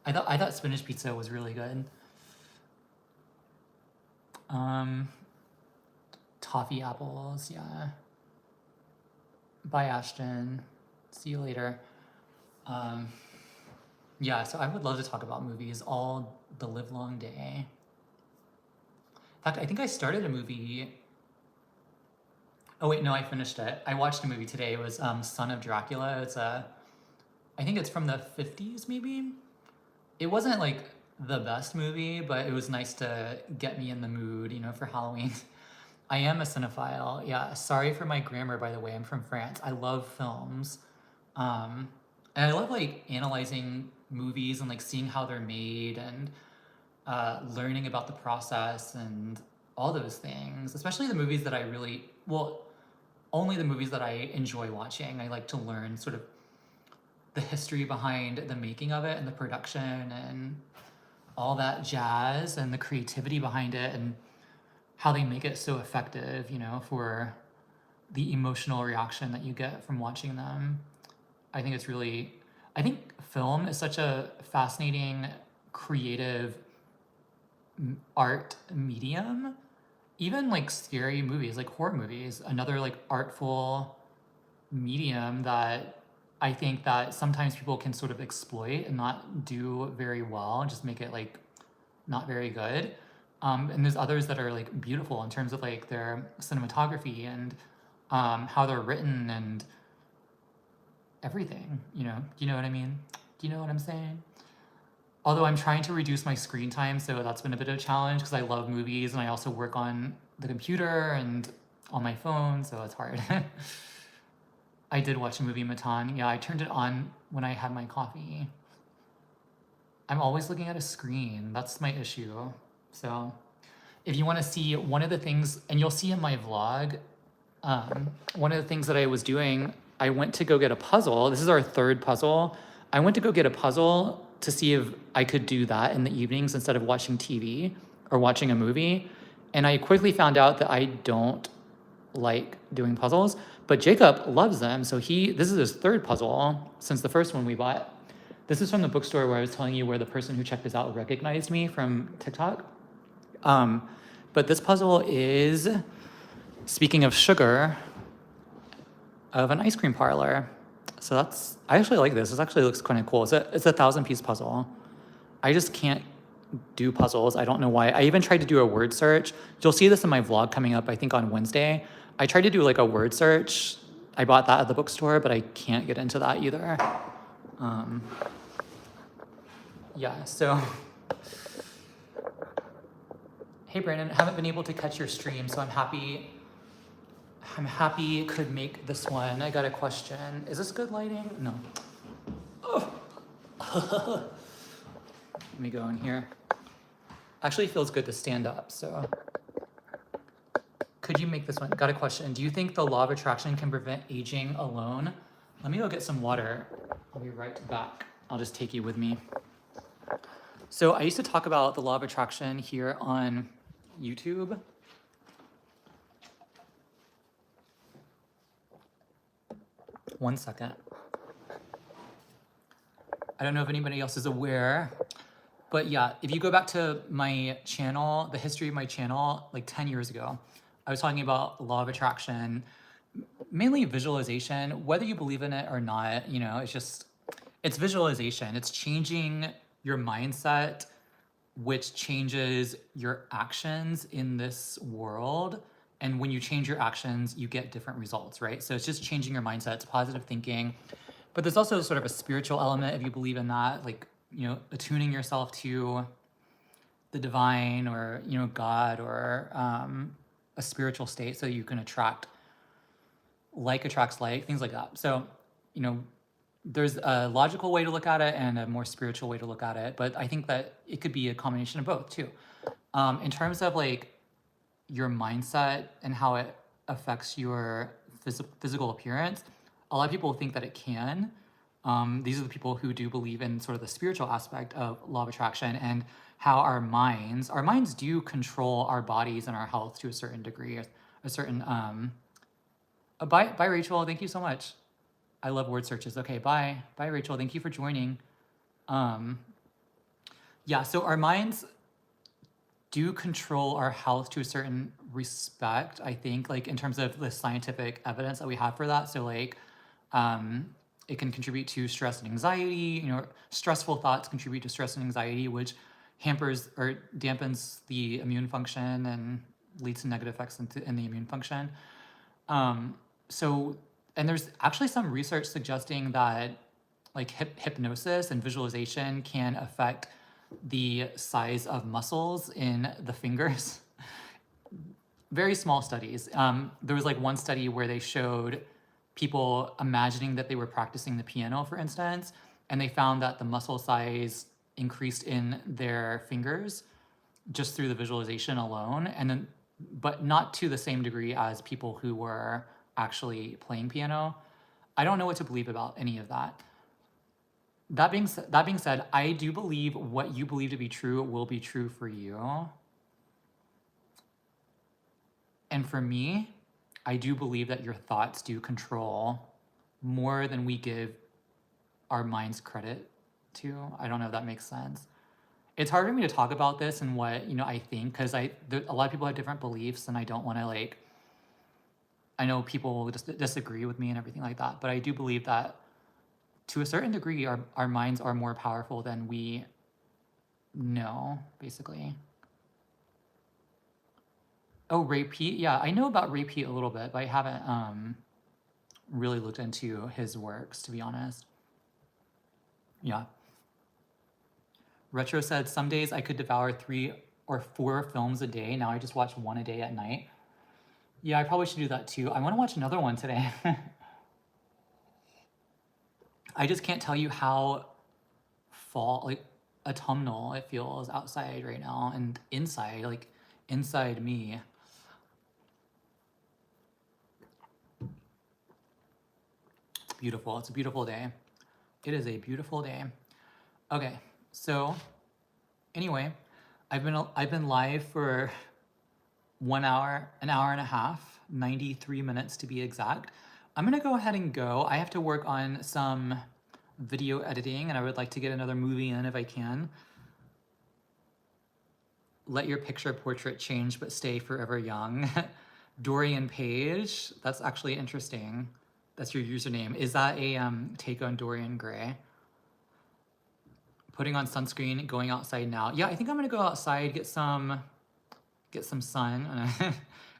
[SPEAKER 1] I thought spinach pizza was really good. Toffee apples, yeah. Bye, Ashton. See you later. Yeah, so I would love to talk about movies all the live long day. In fact, I think I started a movie. Oh wait, no, I finished it. I watched a movie today. It was Son of Dracula. I think it's from the 50s, maybe. It wasn't like the best movie, but it was nice to get me in the mood, you know, for Halloween. I am a cinephile. Yeah, sorry for my grammar, by the way. I'm from France. I love films. And I love like analyzing movies and like seeing how they're made and learning about the process and all those things, especially the movies that I really, well, only the movies that I enjoy watching. I like to learn sort of the history behind the making of it and the production and all that jazz and the creativity behind it and how they make it so effective, you know, for the emotional reaction that you get from watching them. I think film is such a fascinating, creative art medium. Even like scary movies, like horror movies, another like artful medium that I think that sometimes people can sort of exploit and not do very well and just make it like not very good. And there's others that are like beautiful in terms of like their cinematography and how they're written and everything, you know? Do you know what I mean? Do you know what I'm saying? Although I'm trying to reduce my screen time, so that's been a bit of a challenge because I love movies and I also work on the computer and on my phone, so it's hard. I did watch a movie, Matan. Yeah, I turned it on when I had my coffee. I'm always looking at a screen. That's my issue. So if you want to see one of the things, and you'll see in my vlog, one of the things that I was doing, I went to go get a puzzle. This is our third puzzle. I went to go get a puzzle to see if I could do that in the evenings instead of watching TV or watching a movie. And I quickly found out that I don't like doing puzzles, but Jacob loves them. So this is his third puzzle since the first one we bought. This is from the bookstore where I was telling you where the person who checked this out recognized me from TikTok. But this puzzle is, speaking of sugar, of an ice cream parlor. So I actually like this. This actually looks kind of cool. It's a 1,000-piece puzzle. I just can't do puzzles. I don't know why. I even tried to do a word search. You'll see this in my vlog coming up, I think on Wednesday. I tried to do like a word search. I bought that at the bookstore, but I can't get into that either. Yeah, so. Hey Brandon, haven't been able to catch your stream, so I'm happy could make this one. I got a question. Is this good lighting? No. Oh. Let me go in here. Actually feels good to stand up, so. Could you make this one? Got a question. Do you think the law of attraction can prevent aging alone? Let me go get some water. I'll be right back. I'll just take you with me. So I used to talk about the law of attraction here on YouTube. One second. I don't know if anybody else is aware, but yeah, if you go back to my channel, the history of my channel, like 10 years ago, I was talking about law of attraction, mainly visualization, whether you believe in it or not, you know, it's visualization. It's changing your mindset, which changes your actions in this world. And when you change your actions, you get different results, right? So it's just changing your mindset. It's positive thinking. But there's also sort of a spiritual element if you believe in that, like, you know, attuning yourself to the divine or, you know, God or a spiritual state so you can attract like attracts like, things like that. So, you know, there's a logical way to look at it and a more spiritual way to look at it, but I think that it could be a combination of both too. In terms of like your mindset and how it affects your physical appearance, a lot of people think that it can. These are the people who do believe in sort of the spiritual aspect of law of attraction and how our minds do control our bodies and our health to a certain degree, a certain, bye Rachel, thank you so much. I love word searches. Okay, bye Rachel, thank you for joining. Yeah, so our minds do control our health to a certain respect, I think, like in terms of the scientific evidence that we have for that. So like, it can contribute to stress and anxiety, you know, stressful thoughts contribute to stress and anxiety, which hampers or dampens the immune function and leads to negative effects in the immune function. So, and there's actually some research suggesting that like hypnosis and visualization can affect the size of muscles in the fingers. Very small studies. There was like one study where they showed people imagining that they were practicing the piano, for instance, and they found that the muscle size increased in their fingers just through the visualization alone, and then, but not to the same degree as people who were actually playing piano. I don't know what to believe about any of that. That being said, I do believe what you believe to be true will be true for you. And for me, I do believe that your thoughts do control more than we give our minds credit to. I don't know if that makes sense. It's hard for me to talk about this and what, you know, I think, because a lot of people have different beliefs and I don't want to like, I know people will just disagree with me and everything like that, but I do believe that to a certain degree, our minds are more powerful than we know, basically. Oh, Ray Pete? Yeah, I know about Ray Pete a little bit, but I haven't really looked into his works, to be honest. Yeah. Retro said, some days I could devour 3 or 4 films a day. Now I just watch 1 a day at night. Yeah, I probably should do that too. I want to watch another one today. I just can't tell you how like autumnal it feels outside right now and inside, like inside me. It's beautiful. It's a beautiful day. It is a beautiful day. Okay, so anyway, I've been live for 1 hour, an hour and a half, 93 minutes to be exact. I'm gonna go ahead and go. I have to work on some video editing and I would like to get another movie in if I can. Let your picture portrait change but stay forever young. Dorian Page, that's actually interesting. That's your username. Is that a take on Dorian Gray? Putting on sunscreen, going outside now. Yeah, I think I'm gonna go outside, get some sun,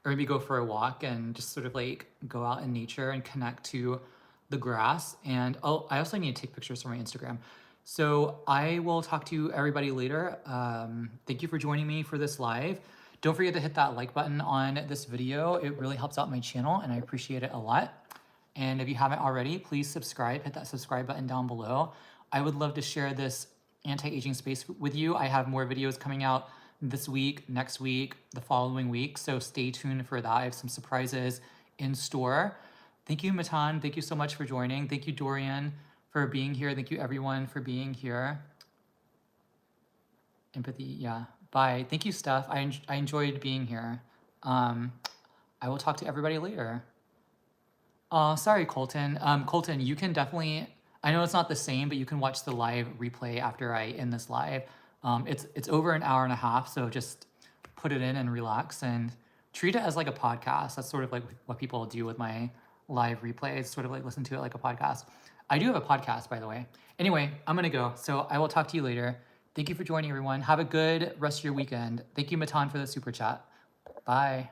[SPEAKER 1] or maybe go for a walk and just sort of like go out in nature and connect to the grass. And oh, I also need to take pictures for my Instagram. So I will talk to everybody later. Thank you for joining me for this live. Don't forget to hit that like button on this video. It really helps out my channel and I appreciate it a lot. And if you haven't already, please subscribe, hit that subscribe button down below. I would love to share this anti-aging space with you. I have more videos coming out this week, next week, the following week. So stay tuned for that. I have some surprises in store. Thank you, Matan. Thank you so much for joining. Thank you, Dorian, for being here. Thank you, everyone, for being here. Empathy, yeah. Bye. Thank you, Steph. I enjoyed being here. I will talk to everybody later. Sorry, Colton. Colton, you can definitely. I know it's not the same, but you can watch the live replay after I end this live. It's over an hour and a half, so just put it in and relax and treat it as like a podcast. That's sort of like what people do with my live replays. Sort of like listen to it like a podcast. I do have a podcast, by the way. Anyway, I'm gonna go. So I will talk to you later. Thank you for joining, everyone. Have a good rest of your weekend. Thank you, Matan, for the super chat. Bye.